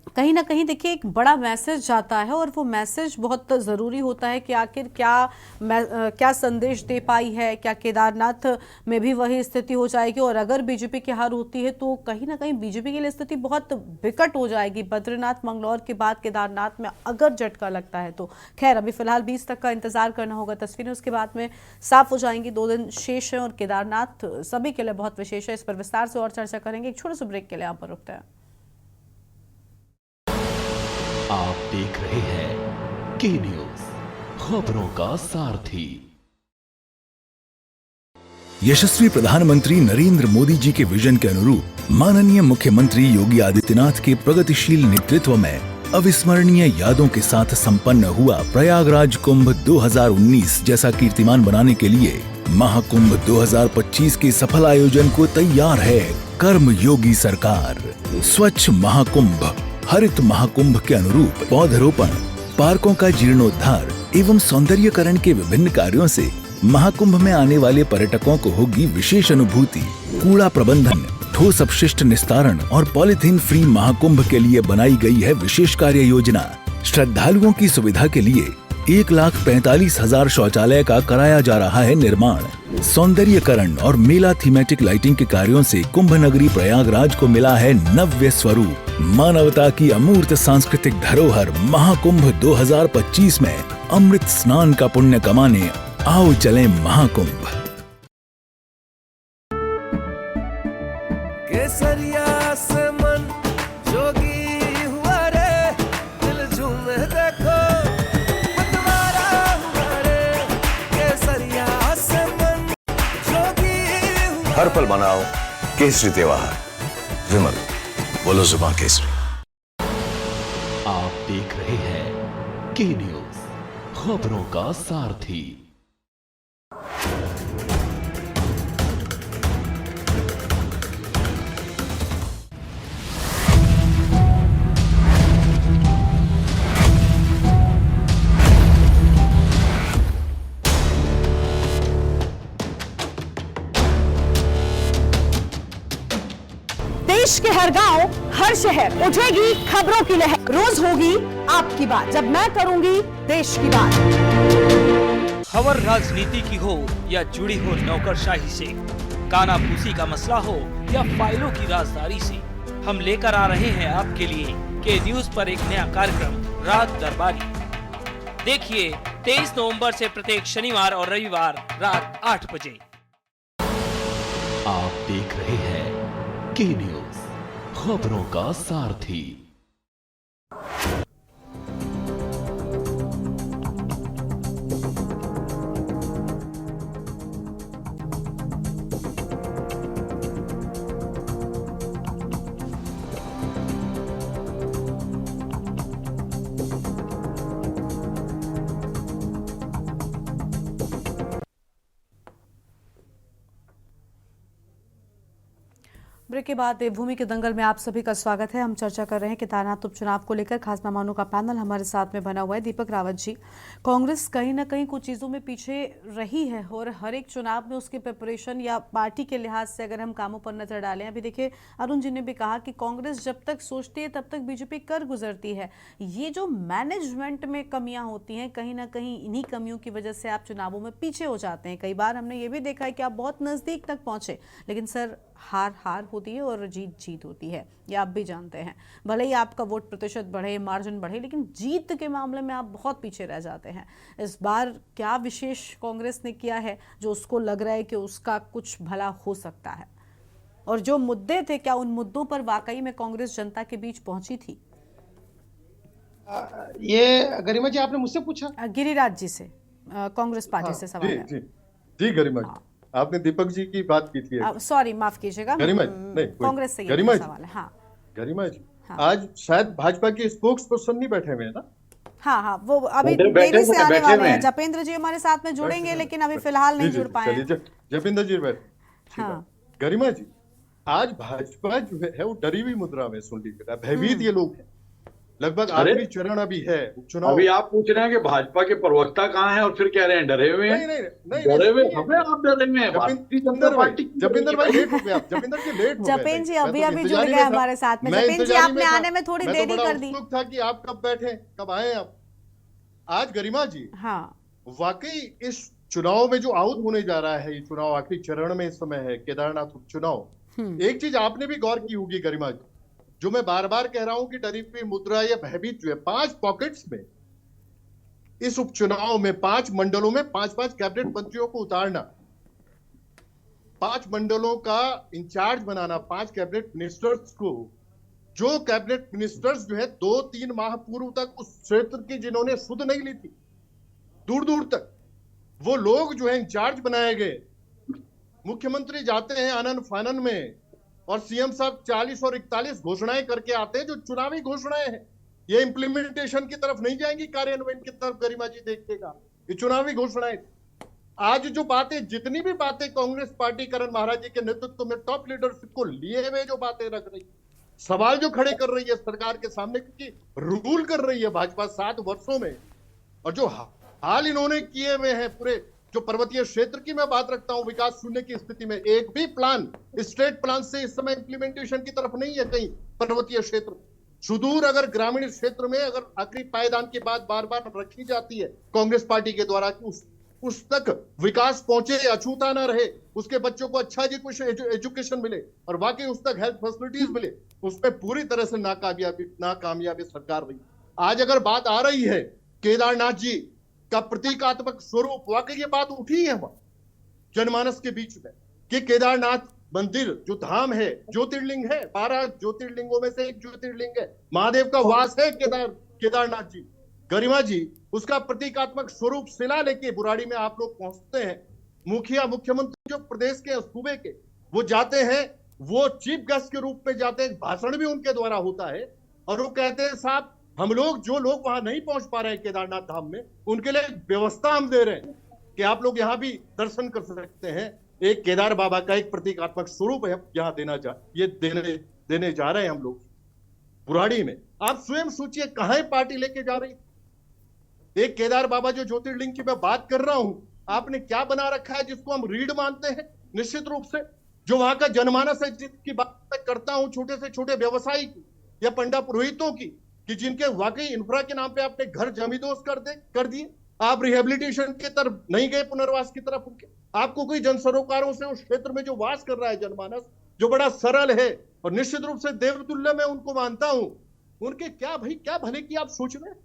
कहीं ना कहीं देखिए एक बड़ा मैसेज जाता है और वो मैसेज बहुत ज़रूरी होता है कि आखिर क्या संदेश दे पाई है। क्या केदारनाथ में भी वही स्थिति हो जाएगी? और अगर बीजेपी की हार होती है तो कहीं ना कहीं बीजेपी के लिए स्थिति बहुत विकट हो जाएगी। बद्रीनाथ मंगलौर के बाद केदारनाथ में अगर झटका लगता है तो खैर अभी फिलहाल 20 तक का इंतजार करना होगा। तस्वीरें उसके बाद में साफ हो जाएंगी। 2 दिन शेष है और केदारनाथ सभी के लिए बहुत विशेष है। इस पर विस्तार से और चर्चा करेंगे। एक छोटे से ब्रेक के लिए यहाँ पर रुकते हैं। आप देख रहे हैं के न्यूज, खबरों का सारथी। यशस्वी प्रधानमंत्री नरेंद्र मोदी जी के विजन के अनुरूप माननीय मुख्यमंत्री योगी आदित्यनाथ के प्रगतिशील नेतृत्व में अविस्मरणीय यादों के साथ संपन्न हुआ प्रयागराज कुंभ 2019 जैसा कीर्तिमान बनाने के लिए महाकुंभ 2025 के सफल आयोजन को तैयार है कर्म योगी सरकार। स्वच्छ महाकुंभ, हरित महाकुंभ के अनुरूप पौधरोपण, पार्कों का जीर्णोद्धार एवं सौंदर्यीकरण के विभिन्न कार्यों से महाकुंभ में आने वाले पर्यटकों को होगी विशेष अनुभूति। कूड़ा प्रबंधन, ठोस अपशिष्ट निस्तारण और पॉलीथीन फ्री महाकुंभ के लिए बनाई गई है विशेष कार्य योजना। श्रद्धालुओं की सुविधा के लिए 1,45,000 शौचालय का कराया जा रहा है निर्माण। सौंदर्यीकरण और मेला थीमेटिक लाइटिंग के कार्यों से कुंभ नगरी प्रयागराज को मिला है नव्य स्वरूप। मानवता की अमूर्त सांस्कृतिक धरोहर महाकुंभ 2025 में अमृत स्नान का पुण्य कमाने आओ चलें महाकुंभ। केसरिया से मन जोगी हुआ रे, दिल झूमे देखो मतवारा हुआ रे। केसरिया से मन जोगी हुआ। हर पल मनाओ केसरी त्योहार। विमल, बोलो जुबान केसरी। आप देख रहे हैं के न्यूज, खबरों का सारथी। देश के हर गांव, हर शहर उठेगी खबरों की लहर। रोज होगी आपकी बात, जब मैं करूंगी देश की बात। खबर राजनीति की हो या जुड़ी हो नौकरशाही से, कानाफूसी का मसला हो या फाइलों की राजदारी से, हम लेकर आ रहे हैं आपके लिए के न्यूज पर एक नया कार्यक्रम रात दरबारी। देखिए 23 नवंबर से प्रत्येक शनिवार और रविवार रात 8 बजे। आप देख रहे हैं के न्यूज, खबरों का सारथी। ब्रेक के बाद देवभूमि के दंगल में आप सभी का स्वागत है। हम चर्चा कर रहे हैं केदारनाथ उपचुनाव को लेकर। खास मेहमानों का पैनल हमारे साथ में बना हुआ है। दीपक रावत जी, कांग्रेस कहीं ना कहीं कुछ चीज़ों में पीछे रही है और हर एक चुनाव में उसके प्रिपरेशन या पार्टी के लिहाज से अगर हम कामों पर नजर डालें, अभी देखिए अरुण जी ने भी कहा कि कांग्रेस जब तक सोचती है तब तक बीजेपी कर गुजरती है। ये जो मैनेजमेंट में कमियां होती हैं, कहीं ना कहीं इन्हीं कमियों की वजह से आप चुनावों में पीछे हो जाते हैं। कई बार हमने ये भी देखा है कि आप बहुत नज़दीक तक पहुंचे, लेकिन सर हार होती है और जीत होती है, ये आप भी जानते हैं। भले ही आपका वोट प्रतिशत बढ़े, मार्जिन बढ़े, लेकिन जीत के मामले में आप बहुत पीछे रह जाते हैं। इस बार क्या विशेष कांग्रेस ने किया है जो उसको लग रहा है कि उसका कुछ भला हो सकता है? और जो मुद्दे थे, क्या उन मुद्दों पर वाकई में कांग्रेस जनता के बीच पहुंची थी? ये गरिमा जी आपने मुझसे पूछा? गिरिराज जी से, कांग्रेस पार्टी से सवाल है। जी गरिमा जी, आपने दीपक जी की बात की थी। सॉरी, माफ कीजिएगा, गरिमा नहीं, कांग्रेस से गरिमा सवाल है। हाँ गरिमा जी, आज शायद भाजपा के स्पोक्स पर्सन नहीं बैठे हुए हैं ना? हाँ, वो अभी देरी से आने वाले हैं। जपेंद्र जी हमारे साथ में जुड़ेंगे, लेकिन अभी फिलहाल नहीं जुड़ पाए। जपेंद्र जी बैठे। हाँ गरिमा जी, आज भाजपा जो है वो डरी हुई मुद्रा में सुन लीजिएगा, भयभीत ये लोग हैं। लगभग आखिरी चरण अभी है चुनाव। अभी आप पूछ रहे हैं कि भाजपा के प्रवक्ता कहाँ हैं और फिर कह रहे हैं डरे हुए हैं। नहीं, डरे हुए हमें, आप डरे हुए हैं। भारतीय जनता पार्टी। जपेंद्र भाई लेट हो गए आप। जपेंद्र जी लेट हो गए। जपेंद्र जी अभी जुड़ गए हमारे साथ में। जपेंद्र जी आपने आने में थोड़ी देरी कर दी। था कि आप कब बैठे, कब आए आप। आज गरिमा जी, हाँ वाकई इस चुनाव में जो आउट होने जा रहा है, ये चुनाव आखिरी चरण में इस समय है, केदारनाथ उपचुनाव। एक चीज आपने भी गौर की होगी गरिमा जी, जो मैं बार बार कह रहा हूं कि डरी हुई मुद्रा या भयभीत जो है, 5 पॉकेट्स में इस उपचुनाव में 5 मंडलों में 5-5 कैबिनेट मंत्रियों को उतारना, 5 मंडलों का इंचार्ज बनाना, 5 कैबिनेट मिनिस्टर्स को, जो कैबिनेट मिनिस्टर्स जो है 2-3 माह पूर्व तक उस क्षेत्र की जिन्होंने सुध नहीं ली थी, दूर दूर तक वो लोग जो है इंचार्ज बनाए गए। मुख्यमंत्री जाते हैं आनन फानन में और सीएम साहब 40 और 41 घोषणाएं करके आते हैं, जो चुनावी घोषणाएं हैं। ये इंप्लीमेंटेशन की तरफ नहीं जाएंगी, कार्यान्वयन की तरफ गरिमा जी देखिएगा। ये चुनावी घोषणाएं। आज जो बातें, जितनी भी बातें कांग्रेस पार्टी करण महाराज जी के नेतृत्व में टॉप लीडरशिप को लिए हुए जो बातें रख रही, सवाल जो खड़े कर रही है सरकार के सामने, क्योंकि रूल कर रही है भाजपा 7 वर्षों में, और जो हाल इन्होंने किए हुए हैं पूरे जो पर्वतीय क्षेत्र की मैं बात रखता हूं, विकास शून्य की स्थिति में एक भी प्लान स्टेट प्लान से इस समय इंप्लीमेंटेशन की तरफ नहीं है कहीं पर्वतीय क्षेत्र। सुदूर अगर ग्रामीण क्षेत्र में अगर आखिरी पायदान की बात बार बार रखी जाती है कांग्रेस पार्टी के द्वारा कि उस तक विकास पहुंचे, अछूता ना रहे, उसके बच्चों को अच्छा एजुकेशन मिले और वाकई उस तक हेल्थ फैसिलिटीज मिले, उसमें पूरी तरह से नाकामयाबी सरकार रही। आज अगर बात आ रही है केदारनाथ जी का प्रतीकात्मक स्वरूप, वाकई ये बात उठी है वहां जनमानस के बीच में कि केदारनाथ मंदिर जो धाम है, ज्योतिर्लिंग है, 12 ज्योतिर्लिंगों में से एक ज्योतिर्लिंग है, महादेव का वास है केदारनाथ जी। गरिमा जी, उसका प्रतीकात्मक स्वरूप शिला लेके बुराड़ी में आप लोग पहुंचते हैं। मुख्यमंत्री जो प्रदेश के सूबे के वो जाते हैं, वो चीफ गेस्ट के रूप में जाते हैं, भाषण भी उनके द्वारा होता है और वो कहते हैं साहब हम लोग जो लोग वहां नहीं पहुंच पा रहे हैं केदारनाथ धाम में, उनके लिए व्यवस्था हम दे रहे हैं कि आप लोग यहाँ भी दर्शन कर सकते हैं। एक केदार बाबा का एक प्रतीकात्मक स्वरूप है यहाँ देने जा रहे हैं हम लोग बुराड़ी में। आप स्वयं सोचिए कहां पार्टी लेके जा रही। एक केदार बाबा जो ज्योतिर्लिंग की मैं बात कर रहा हूं, आपने क्या बना रखा है जिसको हम रीढ़ मानते हैं? निश्चित रूप से जो वहां का जनमानस है, जिसकी बात मैं करता हूं, छोटे से छोटे व्यवसायी की या पंडा पुरोहितों की, कि जिनके वाकई इंफ्रा के नाम पे आपने घर जमींदोज कर दिए। आप रिहेबिलिटेशन की तरफ नहीं गए, पुनर्वास की तरफ उनके। आपको कोई जन सरोकारों से उस क्षेत्र में जो वास कर रहा है जनमानस, जो बड़ा सरल है और निश्चित रूप से देवतुल्य मैं उनको मानता हूं, उनके क्या भले की आप सोच रहे हैं?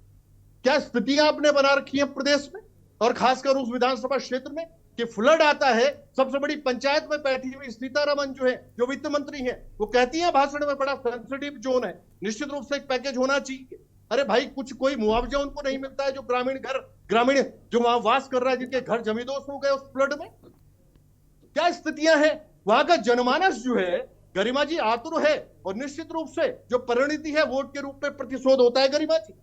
क्या स्थितियां आपने बना रखी है प्रदेश में और खासकर उस विधानसभा क्षेत्र में कि फ्लड आता है। सबसे बड़ी पंचायत में बैठी हुई सीतारमन जो है, जो वित्त मंत्री है, वो कहती है भाषण में बड़ा सेंसिटिव जोन है, निश्चित रूप से एक पैकेज होना चाहिए। अरे भाई, कोई मुआवजा उनको नहीं मिलता है जो ग्रामीण जो वहां वास कर रहा है, जिनके घर जमींदोज हो गए उस फ्लड में। क्या स्थितियां हैं? वहां का जनमानस जो है गरिमा जी आतुर है और निश्चित रूप से जो परिणति है वोट के रूप में प्रतिशोध होता है गरिमा जी।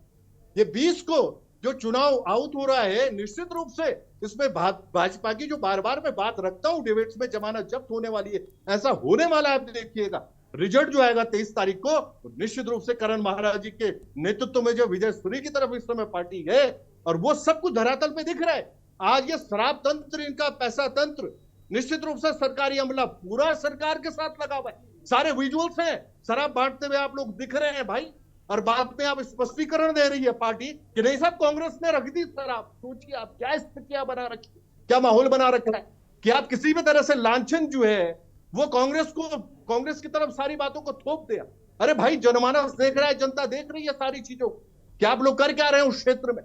ये 20 को जो चुनाव आउट हो रहा है, निश्चित रूप से इसमें भाजपा की जो बार बार मैं बात रखता हूं, डिबेट्स में जमानत जब्त होने वाली है, ऐसा होने वाला है। आप देखिएगा रिजल्ट जो आएगा 23 तारीख को, तो निश्चित रूप से करण महाराज जी के नेतृत्व में जो विजय सूरी की तरफ इस समय पार्टी है, और वो सब कुछ धरातल पे दिख रहा है। आज ये शराब तंत्र, इनका पैसा तंत्र, निश्चित रूप से सरकारी अमला पूरा सरकार के साथ लगा हुआ है। सारे विजुअल्स हैं, शराब बांटते हुए आप लोग दिख रहे हैं भाई, और बाद में आप स्पष्टीकरण दे रही है पार्टी कि नहीं साहब कांग्रेस ने रख दी शराब। सोचिए आप क्या स्थितियां बना रखी, क्या माहौल बना रखा है कि आप किसी भी तरह से लांछन जो है वो कांग्रेस की तरफ सारी बातों को थोप दिया। अरे भाई जनमानस देख रहा है, जनता देख रही है सारी चीजों को, क्या आप लोग कर क्या रहे हैं उस क्षेत्र में।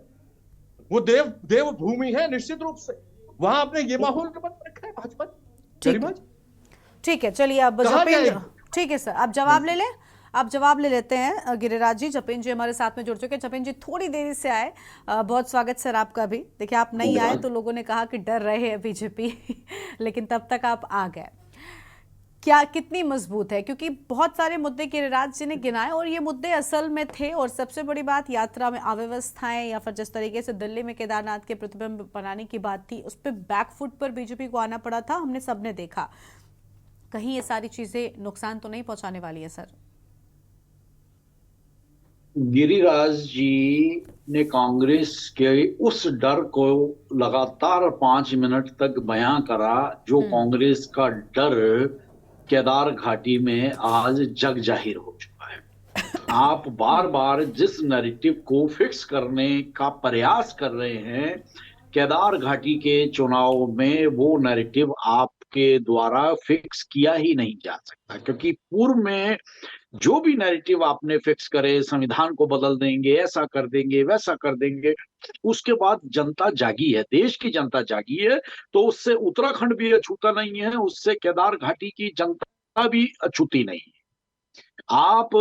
वो देव भूमि है, निश्चित रूप से वहां आपने ये माहौल बना रखा है भाजपा। ठीक है, चलिए अब जपेंद्र, ठीक है सर, अब जवाब ले लें। आप जवाब ले लेते हैं गिरिराज जी। जपेंद्र जी हमारे साथ में जुड़ चुके हैं। जपेंद्र जी थोड़ी देरी से आए, बहुत स्वागत सर आपका भी। देखिए आप नहीं आए तो लोगों ने कहा कि डर रहे हैं बीजेपी लेकिन तब तक आप आ गए। क्या कितनी मजबूत है, क्योंकि बहुत सारे मुद्दे गिरिराज जी ने गिनाए और ये मुद्दे असल में थे। और सबसे बड़ी बात यात्रा में अव्यवस्थाएं या फिर जिस तरीके से दिल्ली में केदारनाथ के प्रतिबिंब बनाने की बात थी, उस पर बैकफुट पर बीजेपी को आना पड़ा था, हमने सबने देखा। कहीं ये सारी चीजें नुकसान तो नहीं पहुंचाने वाली है सर? गिरिराज जी ने कांग्रेस के उस डर को लगातार 5 मिनट तक बयां करा जो कांग्रेस का डर केदार घाटी में आज जग जाहिर हो चुका है। आप बार बार जिस नैरेटिव को फिक्स करने का प्रयास कर रहे हैं केदार घाटी के चुनाव में, वो नैरेटिव आपके द्वारा फिक्स किया ही नहीं जा सकता, क्योंकि पूर्व में जो भी नैरेटिव आपने फिक्स करे, संविधान को बदल देंगे, ऐसा कर देंगे, वैसा कर देंगे, उसके बाद जनता जागी है, देश की जनता जागी है, तो उससे उत्तराखंड भी अछूता नहीं है, उससे केदार घाटी की जनता भी अछूती नहीं है। आप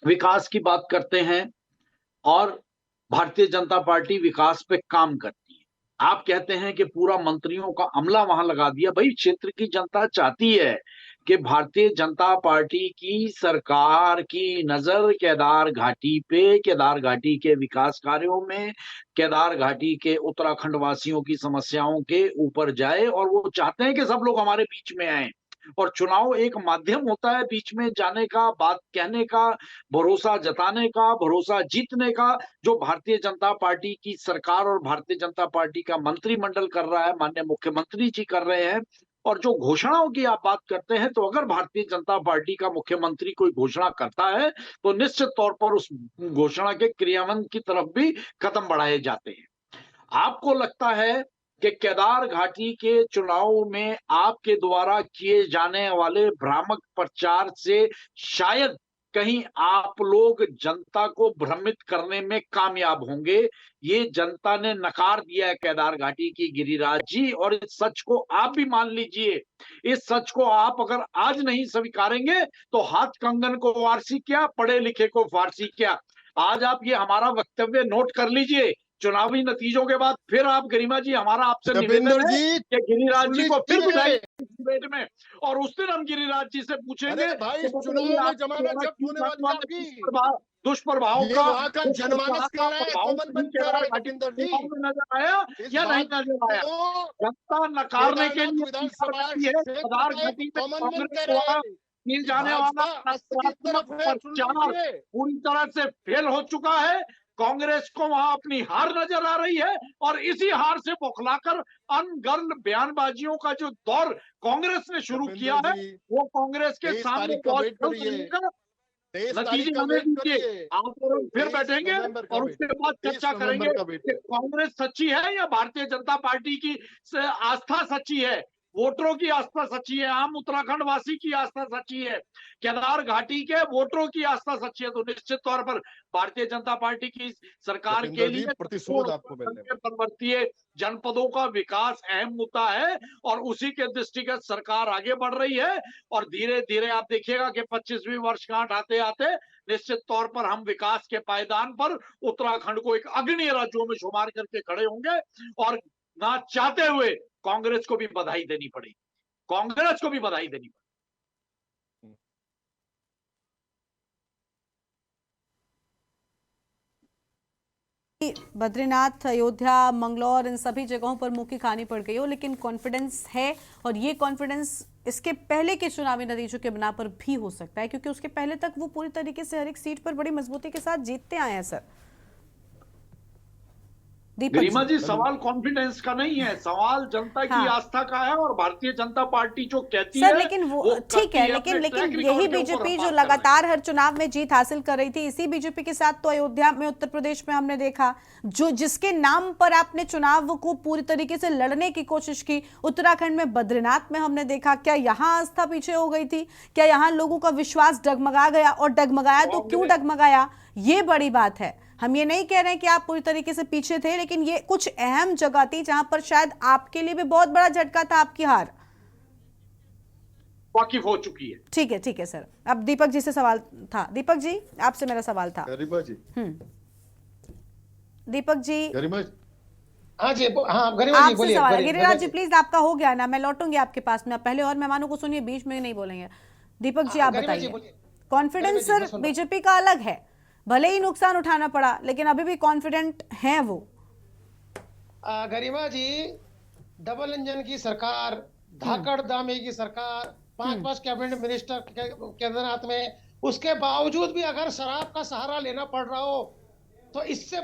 विकास की बात करते हैं और भारतीय जनता पार्टी विकास पे काम करती है। आप कहते हैं कि पूरा मंत्रियों का अमला वहां लगा दिया। भाई क्षेत्र की जनता चाहती है कि भारतीय जनता पार्टी की सरकार की नजर केदार घाटी पे, केदार घाटी के विकास कार्यों में, केदार घाटी के उत्तराखंड वासियों की समस्याओं के ऊपर जाए, और वो चाहते हैं कि सब लोग हमारे बीच में आए। और चुनाव एक माध्यम होता है बीच में जाने का, बात कहने का, भरोसा जताने का, भरोसा जीतने का, जो भारतीय जनता पार्टी की सरकार और भारतीय जनता पार्टी का मंत्रिमंडल कर रहा है, माननीय मुख्यमंत्री जी कर रहे हैं। और जो घोषणाओं की आप बात करते हैं, तो अगर भारतीय जनता पार्टी का मुख्यमंत्री कोई घोषणा करता है तो निश्चित तौर पर उस घोषणा के क्रियान्वयन की तरफ भी कदम बढ़ाए जाते हैं। आपको लगता है कि केदार घाटी के चुनाव में आपके द्वारा किए जाने वाले भ्रामक प्रचार से शायद कहीं आप लोग जनता को भ्रमित करने में कामयाब होंगे? ये जनता ने नकार दिया है केदार घाटी की गिरिराज जी, और इस सच को आप भी मान लीजिए। इस सच को आप अगर आज नहीं स्वीकारेंगे तो हाथ कंगन को वारसी क्या, पढ़े लिखे को फारसी क्या। आज आप ये हमारा वक्तव्य नोट कर लीजिए। चुनावी नतीजों के बाद फिर आप गरिमा जी, हमारा आपसे निवेदन है कि गिरिराज जी को फिर बिठाइए डिबेट में, और उस दिन हम गिरिराज जी से पूछेंगे दुष्प्रभाव का जनमानस नजर आया या नहीं नजर आया। जनता नकारने के लिए केदार घाटी में कांग्रेस द्वारा किए जाने वाला नकारात्मक प्रचार पूरी तरह से फेल हो चुका है। कांग्रेस को वहां अपनी हार नजर आ रही है, और इसी हार से बौखलाकर अनगर्ल बयानबाजियों का जो दौर कांग्रेस ने शुरू किया है, वो कांग्रेस के सामने नतीजे हमें दीजिए। आप फिर बैठेंगे और उसके बाद चर्चा करेंगे कि कांग्रेस सच्ची है या भारतीय जनता पार्टी की आस्था सच्ची है, वोटरों की आस्था सच्ची है, आम उत्तराखंड वासी की आस्था सच्ची है, केदार घाटी के वोटरों की आस्था सच्ची है। तो निश्चित तौर पर भारतीय जनता पार्टी की सरकार के लिए पर्वतीय जनपदों का विकास अहम मुद्दा है, और उसी के दृष्टिगत सरकार आगे बढ़ रही है। और धीरे धीरे आप देखिएगा कि 25वीं वर्षगांठ आते आते निश्चित तौर पर हम विकास के पायदान पर उत्तराखंड को एक अग्रणी राज्यों में शुमार करके खड़े होंगे, और ना चाहते हुए कांग्रेस को भी बधाई देनी पड़ेगी, कांग्रेस को भी बधाई देनी पड़ेगी। बद्रीनाथ, अयोध्या, मंगलौर, इन सभी जगहों पर मुंह की खानी पड़ गई हो, लेकिन कॉन्फिडेंस है और ये कॉन्फिडेंस इसके पहले के चुनावी नतीजों के बिना पर भी हो सकता है, क्योंकि उसके पहले तक वो पूरी तरीके से हर एक सीट पर बड़ी मजबूती के साथ जीतते आए हैं। सर गरिमा जी, सवाल कॉन्फिडेंस का नहीं है, सवाल जनता की आस्था का है और भारतीय जनता पार्टी जो कहती है, लेकिन वो ठीक है, लेकिन यही बीजेपी जो लगातार हर चुनाव में जीत हासिल कर रही थी, इसी बीजेपी के साथ तो अयोध्या में, उत्तर प्रदेश में हमने देखा, जो जिसके नाम पर आपने चुनाव को पूरी तरीके से लड़ने की कोशिश की। उत्तराखंड में बद्रीनाथ में हमने देखा, क्या यहाँ आस्था पीछे हो गई थी? क्या यहाँ लोगों का विश्वास डगमगा गया? और डगमगाया तो क्यों डगमगाया, ये बड़ी बात है। हम ये नहीं कह रहे हैं कि आप पूरी तरीके से पीछे थे, लेकिन ये कुछ अहम जगह थी जहां पर शायद आपके लिए भी बहुत बड़ा झटका था आपकी हार। वाकिफ हो चुकी है। ठीक है सर। अब दीपक जी से सवाल था। दीपक जी, आपसे मेरा सवाल था। गरिमा जी। दीपक जी। गरिमा जी। हाँ जी, हाँ गरिमा जी बोलिए। गिरिराज जी प्लीज, आपका हो गया ना, मैं लौटूंगी आपके पास में। पहले और मेहमानों को सुनिए, बीच में नहीं बोलेंगे। दीपक जी आप बताइए। कॉन्फिडेंस सर बीजेपी का अलग है, भले ही नुकसान उठाना पड़ा, लेकिन अभी भी कॉन्फिडेंट हैं वो। गरिमा जी, डबल इंजन की सरकार, धाकड़ दामे की सरकार, 5 कैबिनेट मिनिस्टर केदारनाथ में, उसके बावजूद भी अगर शराब का सहारा लेना पड़ रहा हो तो इससे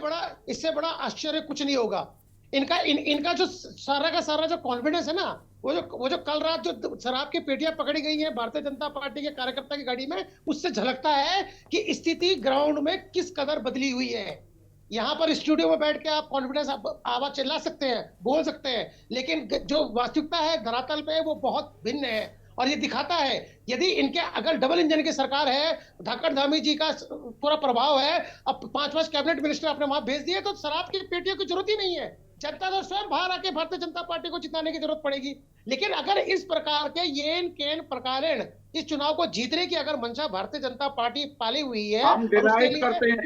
बड़ा आश्चर्य कुछ नहीं होगा। इनका जो सारा का सारा जो कॉन्फिडेंस है ना, वो जो कल रात जो शराब की पेटियां पकड़ी गई हैं भारतीय जनता पार्टी के कार्यकर्ता की गाड़ी में, उससे झलकता है कि स्थिति ग्राउंड में किस कदर बदली हुई है। यहाँ पर स्टूडियो में बैठ के आप कॉन्फिडेंस आवाज चिल्ला सकते हैं, बोल सकते हैं, लेकिन जो वास्तविकता है धरातल पे वो बहुत भिन्न है। और ये दिखाता है, यदि इनके अगर डबल इंजन की सरकार है, धाकड़ धामी जी का पूरा प्रभाव है, अब 5 कैबिनेट मिनिस्टर अपने वहां भेज दिए, तो शराब की पेटियों की जरूरत ही नहीं है। जनता तो स्वयं बाहर आके भारतीय जनता पार्टी को जिताने की जरूरत पड़ेगी। लेकिन अगर इस प्रकार के येन केन प्रकारेण इस चुनाव को जीतने की अगर मंशा भारतीय जनता पार्टी पाली हुई है, हम डिनाई करते हैं,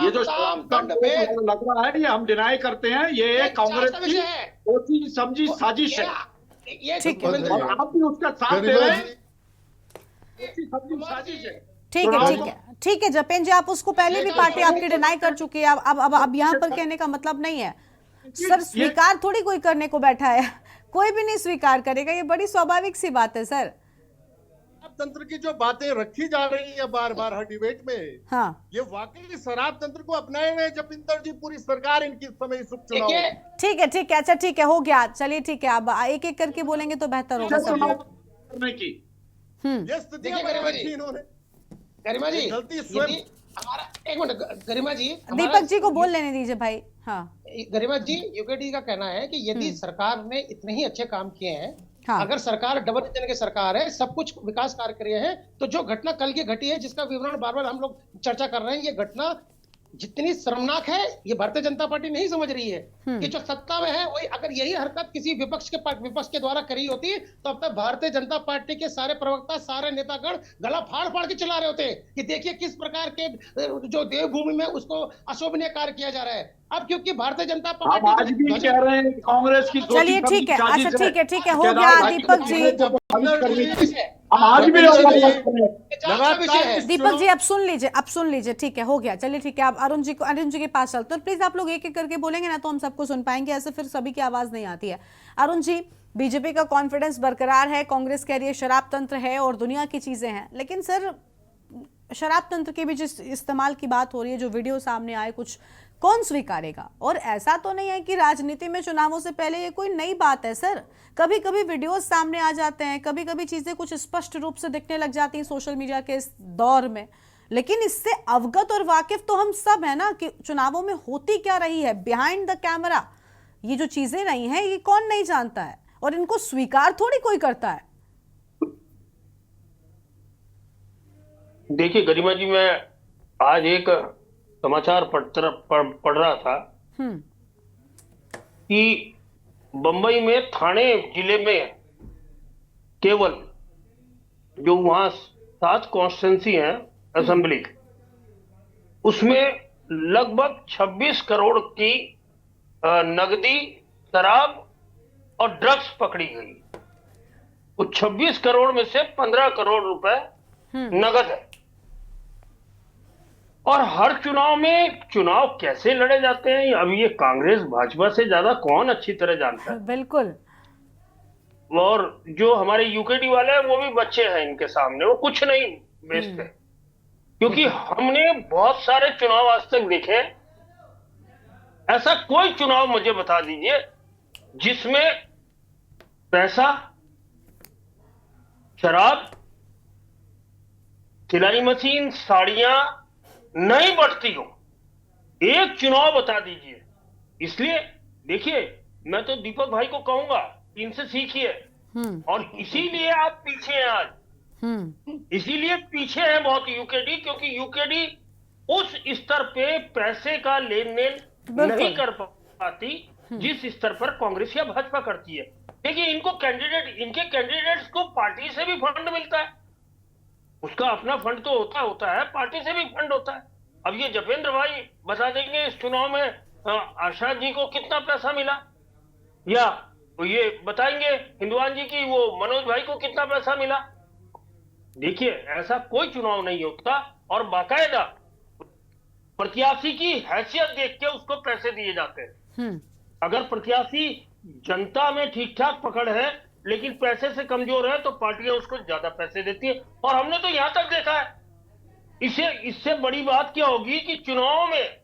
ये जो लग रहा है, ये हम डिनाई करते हैं, ये कांग्रेस की सोची समझी साजिश है। और आप भी उसका साथ दे रहे हैं, साजिश है। ठीक है जपेन जी, आप उसको पहले भी पार्टी आपकी डिनाई कर चुकी है, अब यहाँ पर कहने का मतलब नहीं है सर, स्वीकार थोड़ी कोई करने को बैठा है, कोई भी नहीं स्वीकार करेगा, ये बड़ी स्वाभाविक सी बात है सर। शराब तंत्र की जो बातें रखी जा रही है बार बार हर डिबेट में, हाँ, ये वाकई शराब तंत्र को अपनाए हुए जपिंदर जी, पूरी सरकार इनकी समय उपचुनाव। ठीक है, अच्छा ठीक है, हो गया, चलिए ठीक है, अब एक एक करके बोलेंगे तो बेहतर होगा सब। ये स्थितियां इन्होंने गरिमा जी, गलती स्वयं हमारा, एक मिनट गरिमा जी, दीपक जी को बोल लेने दीजिए भाई। हाँ गरिमा जी, यूकेडी का कहना है कि यदि सरकार ने इतने ही अच्छे काम किए हैं, अगर सरकार डबल इंजन की सरकार है, सब कुछ विकास कार्य किए हैं, तो जो घटना कल की घटी है, जिसका विवरण बार बार हम लोग चर्चा कर रहे हैं, ये घटना जितनी शर्मनाक है, ये भारतीय जनता पार्टी नहीं समझ रही है कि जो सत्ता में है वही अगर यही हरकत किसी विपक्ष के द्वारा करी होती तो अब तक भारतीय जनता पार्टी के सारे प्रवक्ता, सारे नेतागण गला फाड़ के चला रहे होते कि देखिए किस प्रकार के जो देवभूमि में उसको अशोभनीय कार्य किया जा रहा है। अब क्योंकि भारतीय जनता पार्टी आज भी कह रहे हैं कांग्रेस की, चलिए ठीक है, अच्छा ठीक है, हो गया दीपक जी, आज भी दीपक जी अब सुन लीजिए, ठीक है, हो गया, चलिए ठीक है, आप अरुण जी के पास चलते हैं, प्लीज आप लोग एक एक करके बोलेंगे ना तो हम सबको सुन पाएंगे, ऐसे फिर सभी की आवाज नहीं आती है। अरुण जी, बीजेपी का कॉन्फिडेंस बरकरार है, कांग्रेस कह रही है शराब तंत्र है और दुनिया की चीजें हैं, लेकिन सर शराब तंत्र के भी जिस इस्तेमाल की बात हो रही है, जो वीडियो सामने आए, कुछ कौन स्वीकारेगा? और ऐसा तो नहीं है कि राजनीति में चुनावों से पहले ये कोई नई बात है सर, कभी कभी वीडियोस सामने आ जाते हैं, कभी कभी चीजें कुछ स्पष्ट रूप से दिखने लग जाती हैं सोशल मीडिया के इस दौर में, लेकिन इससे अवगत और वाकिफ तो हम सब है ना कि चुनावों में होती क्या रही है बिहाइंड द कैमरा, ये जो चीजें रही हैं ये कौन नहीं जानता है, और इनको स्वीकार थोड़ी कोई करता है। देखिए गरिमा जी, मैं आज एक समाचार पढ़ रहा था कि बंबई में थाने जिले में केवल जो वहां 7 कॉन्स्टिट्यूंसी हैं असेंबली, उसमें लगभग 26 करोड़ की नगदी, शराब और ड्रग्स पकड़ी गई। वो 26 करोड़ में से 15 करोड़ रुपए नगद है। और हर चुनाव में चुनाव कैसे लड़े जाते हैं अब ये कांग्रेस भाजपा से ज्यादा कौन अच्छी तरह जानता है। बिल्कुल। और जो हमारे यूकेडी वाले हैं वो भी बच्चे हैं इनके सामने, वो कुछ नहीं बेचते, क्योंकि हमने बहुत सारे चुनाव आज तक देखे। ऐसा कोई चुनाव मुझे बता दीजिए जिसमें पैसा, शराब, सिलाई मशीन, साड़ियां नहीं बढ़ती हो। एक चुनाव बता दीजिए। इसलिए देखिए, मैं तो दीपक भाई को कहूंगा इनसे सीखिए, और इसीलिए आप पीछे हैं आज। इसीलिए पीछे है बहुत यूकेडी, क्योंकि यूकेडी उस स्तर पे पैसे का लेन देन नहीं कर पाती जिस स्तर पर कांग्रेस या भाजपा करती है। देखिए, इनके कैंडिडेट्स को पार्टी से भी फंड मिलता है, उसका अपना फंड तो होता है, पार्टी से भी फंड होता है। अब ये जपेंद्र भाई बता देंगे इस चुनाव में आशा जी को कितना पैसा मिला, या ये बताएंगे हिंदुआन जी की वो मनोज भाई को कितना पैसा मिला। देखिए, ऐसा कोई चुनाव नहीं होता, और बाकायदा प्रत्याशी की हैसियत देख के उसको पैसे दिए जाते हैं। अगर प्रत्याशी जनता में ठीक ठाक पकड़ है लेकिन पैसे से कमजोर है तो पार्टियां उसको ज्यादा पैसे देती है, और हमने तो यहां तक देखा है। इससे बड़ी बात क्या होगी कि चुनाव में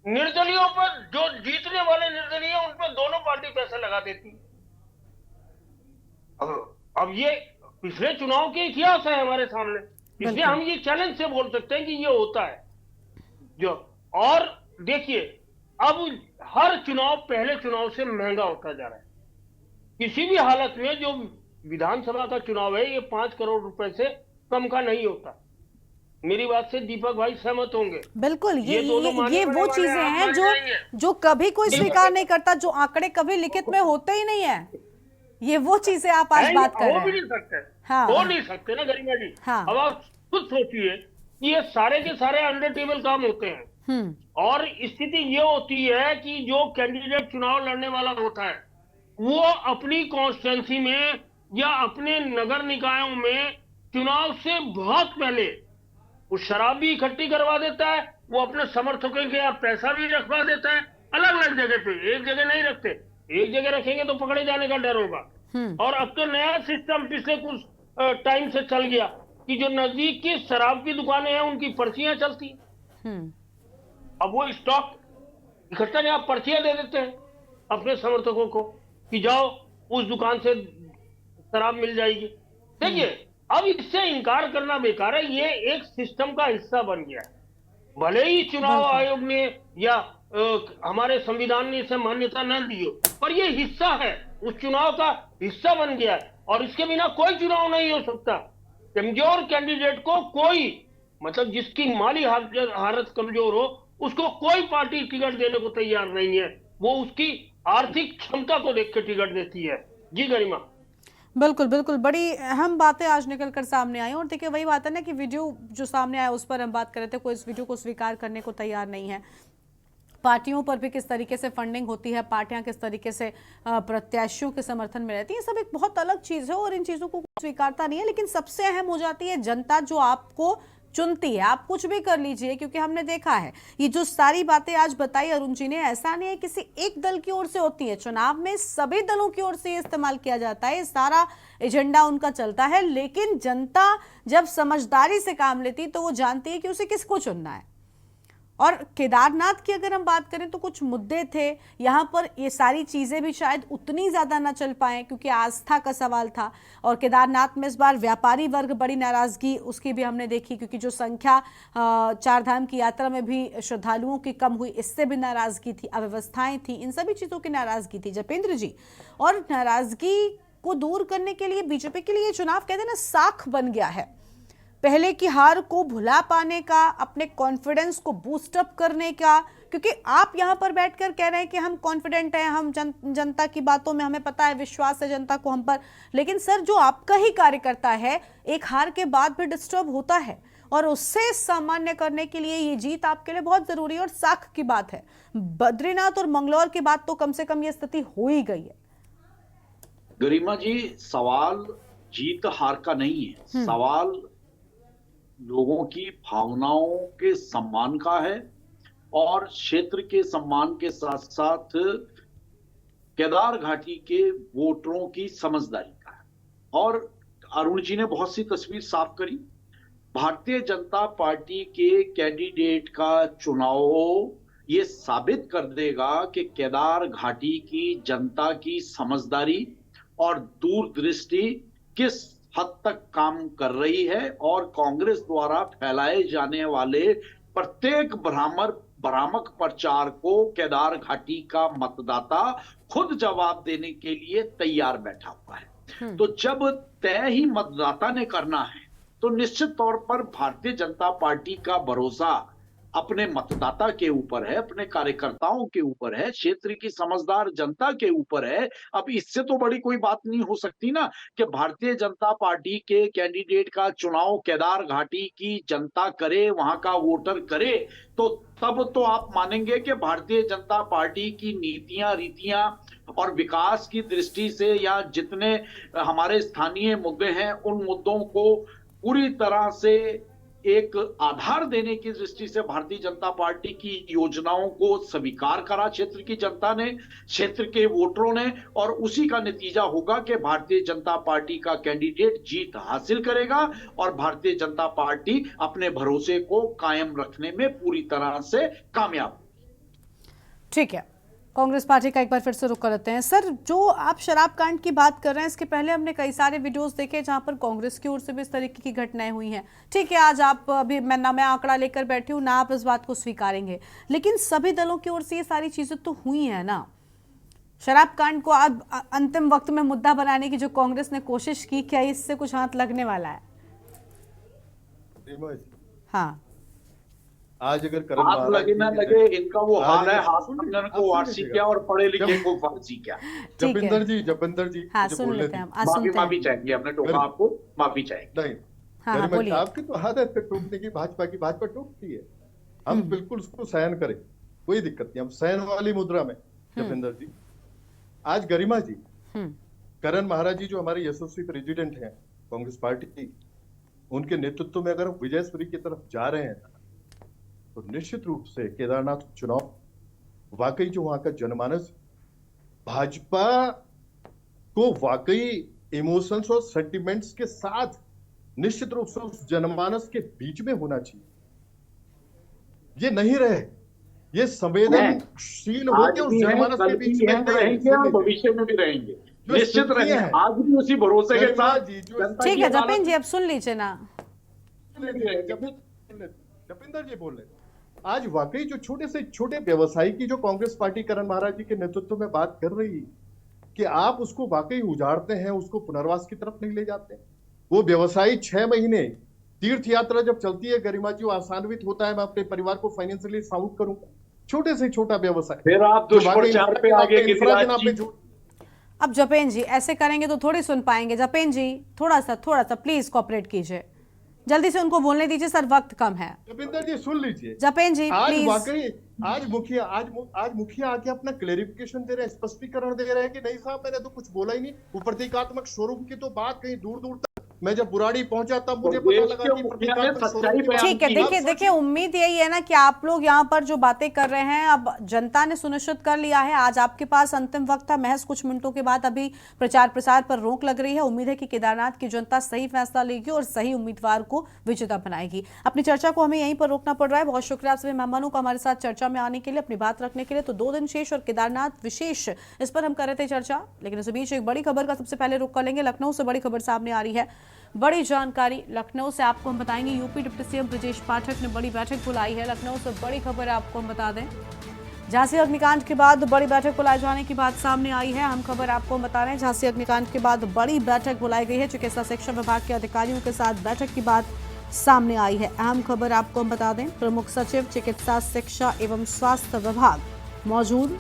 निर्दलीयों पर, जो जीतने वाले निर्दलीय उन पर दोनों पार्टी पैसे लगा देती। अब ये पिछले चुनाव के इतिहास है हमारे सामने, इसलिए हम ये चैलेंज से बोल सकते हैं कि ये होता है जो। और देखिए, अब हर चुनाव पहले चुनाव से महंगा होता जा रहा है। किसी भी हालत में जो विधानसभा का चुनाव है ये 5 करोड़ रुपए से कम का नहीं होता। मेरी बात से दीपक भाई सहमत होंगे। बिल्कुल, ये वो चीजें हैं जो कभी कोई स्वीकार नहीं करता, जो आंकड़े कभी लिखित में होते ही नहीं है। ये वो चीजें आप आज बात कर रहे हैं। हो भी नहीं सकते, हाँ, हो नहीं सकते ना गरिमा जी। हाँ। अब आप खुद सोचिए कि ये सारे के सारे अंडर टेबल काम होते हैं, और स्थिति ये होती है कि जो कैंडिडेट चुनाव लड़ने वाला होता है वो अपनी कॉन्स्टिट्यूंसी में या अपने नगर निकायों में चुनाव से बहुत पहले वो शराब भी इकट्ठी करवा देता है, वो अपने समर्थकों के यहाँ पैसा भी रखवा देता है, अलग अलग जगह पे, एक जगह नहीं रखते। एक जगह रखेंगे तो पकड़े जाने का डर होगा। और अब तो नया सिस्टम पिछले कुछ टाइम से चल गया कि जो नजदीक की शराब की दुकानें हैं उनकी पर्चियां चलती हैं। अब वो स्टॉक इकट्ठा नहीं, आप पर्चियां दे देते हैं अपने समर्थकों को कि जाओ उस दुकान से शराब मिल जाएगी। देखिए, अब इससे इनकार करना बेकार है, ये एक सिस्टम का हिस्सा बन गया है। भले ही चुनाव आयोग ने या हमारे संविधान ने इसे मान्यता न दी हो, पर ये हिस्सा है, उस चुनाव का हिस्सा बन गया है, और इसके बिना कोई चुनाव नहीं हो सकता। कमजोर कैंडिडेट को कोई, मतलब जिसकी माली हालत कमजोर हो, उसको कोई पार्टी टिकट देने को तैयार नहीं है, वो उसकी आर्थिक क्षमता को देख के टिकट देती है। जी गरिमा। बिल्कुल बिल्कुल, बड़ी अहम बातें आज निकल कर सामने आई। और देखिए, वही बात है ना कि वीडियो जो सामने आया उस पर हम बात कर रहे थे, कोई इस वीडियो को स्वीकार करने को तैयार नहीं है। पार्टियों पर भी किस तरीके से फंडिंग होती है, पार्टियां किस तरीके से प्रत्याशियों के समर्थन में रहती है, सब एक बहुत अलग चीज़ है और इन चीज़ों को स्वीकारता नहीं है। लेकिन सबसे अहम हो जाती है जनता जो आपको चुनती है। आप कुछ भी कर लीजिए, क्योंकि हमने देखा है ये जो सारी बातें आज बताई अरुण जी ने, ऐसा नहीं है किसी एक दल की ओर से होती है। चुनाव में सभी दलों की ओर से ये इस्तेमाल किया जाता है, सारा एजेंडा उनका चलता है। लेकिन जनता जब समझदारी से काम लेती तो वो जानती है कि उसे किसको चुनना है। और केदारनाथ की अगर हम बात करें तो कुछ मुद्दे थे यहाँ पर, ये सारी चीज़ें भी शायद उतनी ज़्यादा ना चल पाएँ क्योंकि आस्था का सवाल था। और केदारनाथ में इस बार व्यापारी वर्ग बड़ी नाराज़गी उसकी भी हमने देखी, क्योंकि जो संख्या चार धाम की यात्रा में भी श्रद्धालुओं की कम हुई, इससे भी नाराज़गी थी, अव्यवस्थाएँ थी, इन सभी चीज़ों की नाराज़गी थी जपेंद्र जी। और नाराज़गी को दूर करने के लिए बीजेपी के लिए चुनाव कहते हैं ना साख बन गया है। पहले की हार को भुला पाने का, अपने कॉन्फिडेंस को बूस्ट अप करने का, क्योंकि आप यहां पर बैठकर कह रहे हैं कि हम कॉन्फिडेंट हैं, हम जनता की बातों में हमें पता है, विश्वास है जनता को हम पर। लेकिन सर, जो आपका ही कार्यकर्ता है एक हार के बाद भी डिस्टर्ब होता है, और उससे सामान्य करने के लिए ये जीत आपके लिए बहुत जरूरी है। और साख की बात है, बद्रीनाथ और मंगलौर की बात तो कम से कम ये स्थिति हो ही गई है। गरिमा जी, सवाल जीत हार का नहीं है, सवाल लोगों की भावनाओं के सम्मान का है और क्षेत्र के सम्मान के साथ साथ केदार घाटी के वोटरों की समझदारी का है। और अरुण जी ने बहुत सी तस्वीर साफ करी। भारतीय जनता पार्टी के कैंडिडेट का चुनाव ये साबित कर देगा कि केदार घाटी की जनता की समझदारी और दूरदृष्टि किस हद तक काम कर रही है और कांग्रेस द्वारा फैलाए जाने वाले प्रत्येक भ्रामक प्रचार को केदार घाटी का मतदाता खुद जवाब देने के लिए तैयार बैठा हुआ है। तो जब तय ही मतदाता ने करना है तो निश्चित तौर पर भारतीय जनता पार्टी का भरोसा अपने मतदाता के ऊपर है, अपने कार्यकर्ताओं के ऊपर है, क्षेत्र की समझदार जनता के ऊपर है। अब इससे तो बड़ी कोई बात नहीं हो सकती ना कि भारतीय जनता पार्टी के कैंडिडेट का चुनाव केदार घाटी की जनता करे, वहां का वोटर करे, तो तब तो आप मानेंगे कि भारतीय जनता पार्टी की नीतियां, रीतियां और विकास की दृष्टि से या जितने हमारे स्थानीय मुद्दे हैं उन मुद्दों को पूरी तरह से एक आधार देने की दृष्टि से भारतीय जनता पार्टी की योजनाओं को स्वीकार करा क्षेत्र की जनता ने, क्षेत्र के वोटरों ने, और उसी का नतीजा होगा कि भारतीय जनता पार्टी का कैंडिडेट जीत हासिल करेगा और भारतीय जनता पार्टी अपने भरोसे को कायम रखने में पूरी तरह से कामयाब। ठीक है, कांग्रेस पार्टी का एक बार फिर से रुख करते हैं। सर, जो आप शराब कांड की बात कर रहे हैं, इसके पहले हमने कई सारे वीडियोस देखे जहां पर कांग्रेस की ओर से भी इस तरीके की घटनाएं हुई हैं। ठीक है, आज आप अभी मैं आंकड़ा लेकर बैठी हूं, ना आप इस बात को स्वीकारेंगे, लेकिन सभी दलों की ओर से ये सारी चीजें तो हुई हैं ना। शराब कांड को अब अंतिम वक्त में मुद्दा बनाने की जो कांग्रेस ने कोशिश की, क्या इससे कुछ हाथ लगने वाला है? हाँ, आज अगर हाथ लगे ना लगे, इनका वो हाल है, हाथ लगने को वारसी क्या और पढ़े लिखे को फारसी क्या। जपिंदर जी हाँ, सुन लेते हैं, माफी चाहेंगे, हमने टोका आपको, माफी चाहेंगे। नहीं, आपकी तो आदत है टोकने की, भाजपा टोकती है, हम बिल्कुल उसको सहन करें, कोई दिक्कत नहीं, हम सहन वाली मुद्रा में। जपिंदर जी, आज गरिमा जी, करण महाराज जी जो हमारे यशस्वी प्रेसिडेंट हैं कांग्रेस पार्टी की, उनके नेतृत्व में अगर हम विजयपुरी की तरफ जा रहे हैं तो निश्चित रूप से केदारनाथ चुनाव वाकई जो वहां का जनमानस भाजपा को वाकई इमोशंस और सेंटिमेंट्स के साथ निश्चित रूप से उस जनमानस के बीच में होना चाहिए। ये नहीं रहे, ये संवेदनशील होकर उस जनमानस के बीच में रहेंगे और भविष्य में भी रहेंगे, निश्चित रहेंगे, आज भी उसी भरोसे के साथ। ठीक है जपिन जी, अब सुन लीजिए ना। जपिंदर जी बोल रहे, आज वाकई जो छोटे से छोटे व्यवसायी की जो कांग्रेस पार्टी करण महाराज जी के नेतृत्व में बात कर रही कि आप उसको वाकई उजाड़ते हैं, उसको पुनर्वास की तरफ नहीं ले जाते। वो व्यवसायी 6 महीने तीर्थ यात्रा जब चलती है गरिमा जी, वो आसान्वित होता है, मैं अपने परिवार को फाइनेंशियली सपोर्ट करूंगा, छोटे से छोटा व्यवसाय। फिर आप दुष्प्रचार पे आगे। अब जपेन जी ऐसे करेंगे तो थोड़ी सुन पाएंगे। जपेन जी थोड़ा सा प्लीज कोऑपरेट कीजिए, जल्दी से उनको बोलने दीजिए सर, वक्त कम है। जपेंद्र जी सुन लीजिए, जपेन जी प्लीज। वाकई आज मुखिया आके अपना क्लेरिफिकेशन दे रहे हैं, स्पष्टीकरण दे रहे हैं कि नहीं साहब मैंने तो कुछ बोला ही नहीं। वो प्रतीकात्मक स्वरूप की तो बात कहीं दूर दूर तक, मैं जब बुराड़ी पहुंचा तब मुझे पता लगा कि प्रतीकात्मक स्वरूप। ठीक है, देखिए उम्मीद यही है ना कि आप लोग यहाँ पर जो बातें कर रहे हैं, अब जनता ने सुनिश्चित कर लिया है। आज आपके पास अंतिम वक्त था, महज कुछ मिनटों के बाद अभी प्रचार प्रसार पर रोक लग रही है। उम्मीद है कि केदारनाथ की जनता सही फैसला लेगी और सही उम्मीदवार को विजेता बनाएगी। अपनी चर्चा को हमें यहीं पर रोकना पड़ रहा है। बहुत शुक्रिया आप सभी मेहमानों का हमारे साथ चर्चा में आने के लिए, अपनी बात रखने के लिए। तो 2 दिन शेष और केदारनाथ विशेष, इस पर हम कर रहे थे चर्चा, लेकिन इस बीच एक बड़ी खबर का सबसे पहले रुख कर लेंगे। लखनऊ से बड़ी खबर सामने आ रही है, बड़ी जानकारी लखनऊ से आपको हम बताएंगे। UP deputy CM Brajesh Pathak ने बड़ी बैठक बुलाई है। लखनऊ से बड़ी खबर आपको हम बता दें, झांसी अग्निकांड के बाद बड़ी बैठक बुलाए जाने की बात सामने आई है। हम खबर आपको बता रहे हैं, झांसी अग्निकांड के बाद बड़ी बैठक बुलाई गई है। चिकित्सा शिक्षा विभाग के अधिकारियों के साथ बैठक की बात सामने आई है। अहम खबर आपको हम बता दें, प्रमुख सचिव चिकित्सा शिक्षा एवं स्वास्थ्य विभाग मौजूद।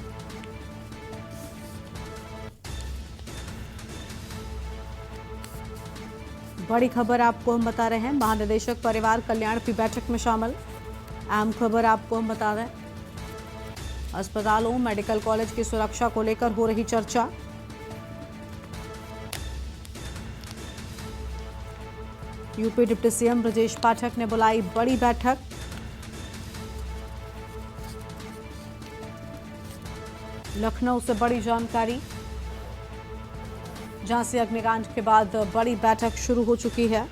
बड़ी खबर आपको हम बता रहे हैं, महानिदेशक परिवार कल्याण भी बैठक में शामिल। अहम खबर आपको हम बता दें, अस्पतालों मेडिकल कॉलेज की सुरक्षा को लेकर हो रही चर्चा। UP deputy CM Brajesh Pathak ने बुलाई बड़ी बैठक। लखनऊ से बड़ी जानकारी। झांसी अग्निकांड के बाद बड़ी बैठक शुरू हो चुकी है।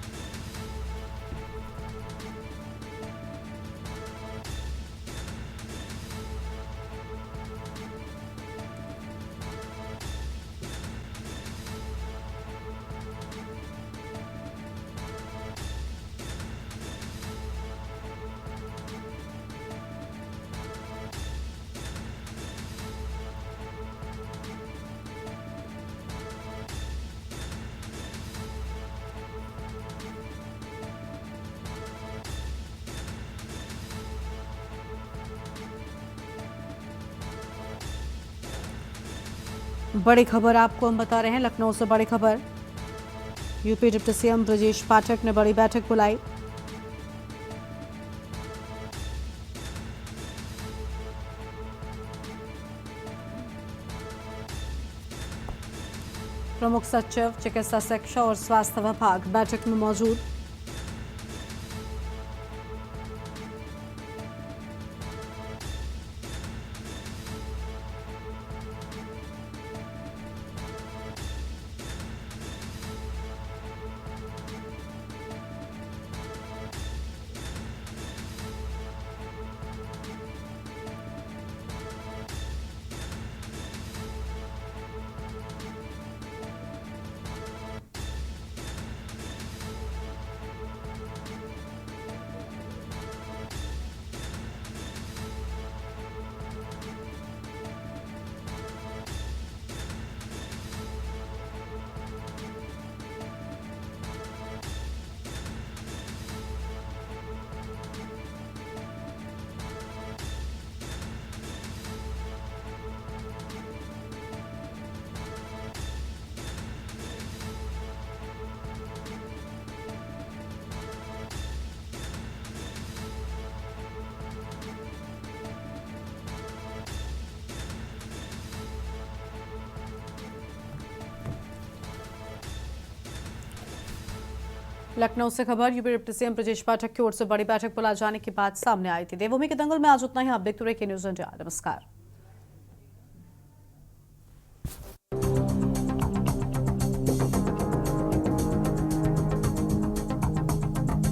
बड़ी खबर आपको हम बता रहे हैं, लखनऊ से बड़ी खबर। UP deputy CM Brajesh Pathak ने बड़ी बैठक बुलाई। प्रमुख सचिव चिकित्सा शिक्षा और स्वास्थ्य विभाग बैठक में मौजूद। लखनऊ से खबर। UP deputy CM Brajesh Pathak की ओर से बड़ी बैठक बुलाए जाने की बात सामने आई थी। देवभूमि के दंगल में आज उतना ही। आप देखते रहिए के न्यूज़ इंडिया। नमस्कार।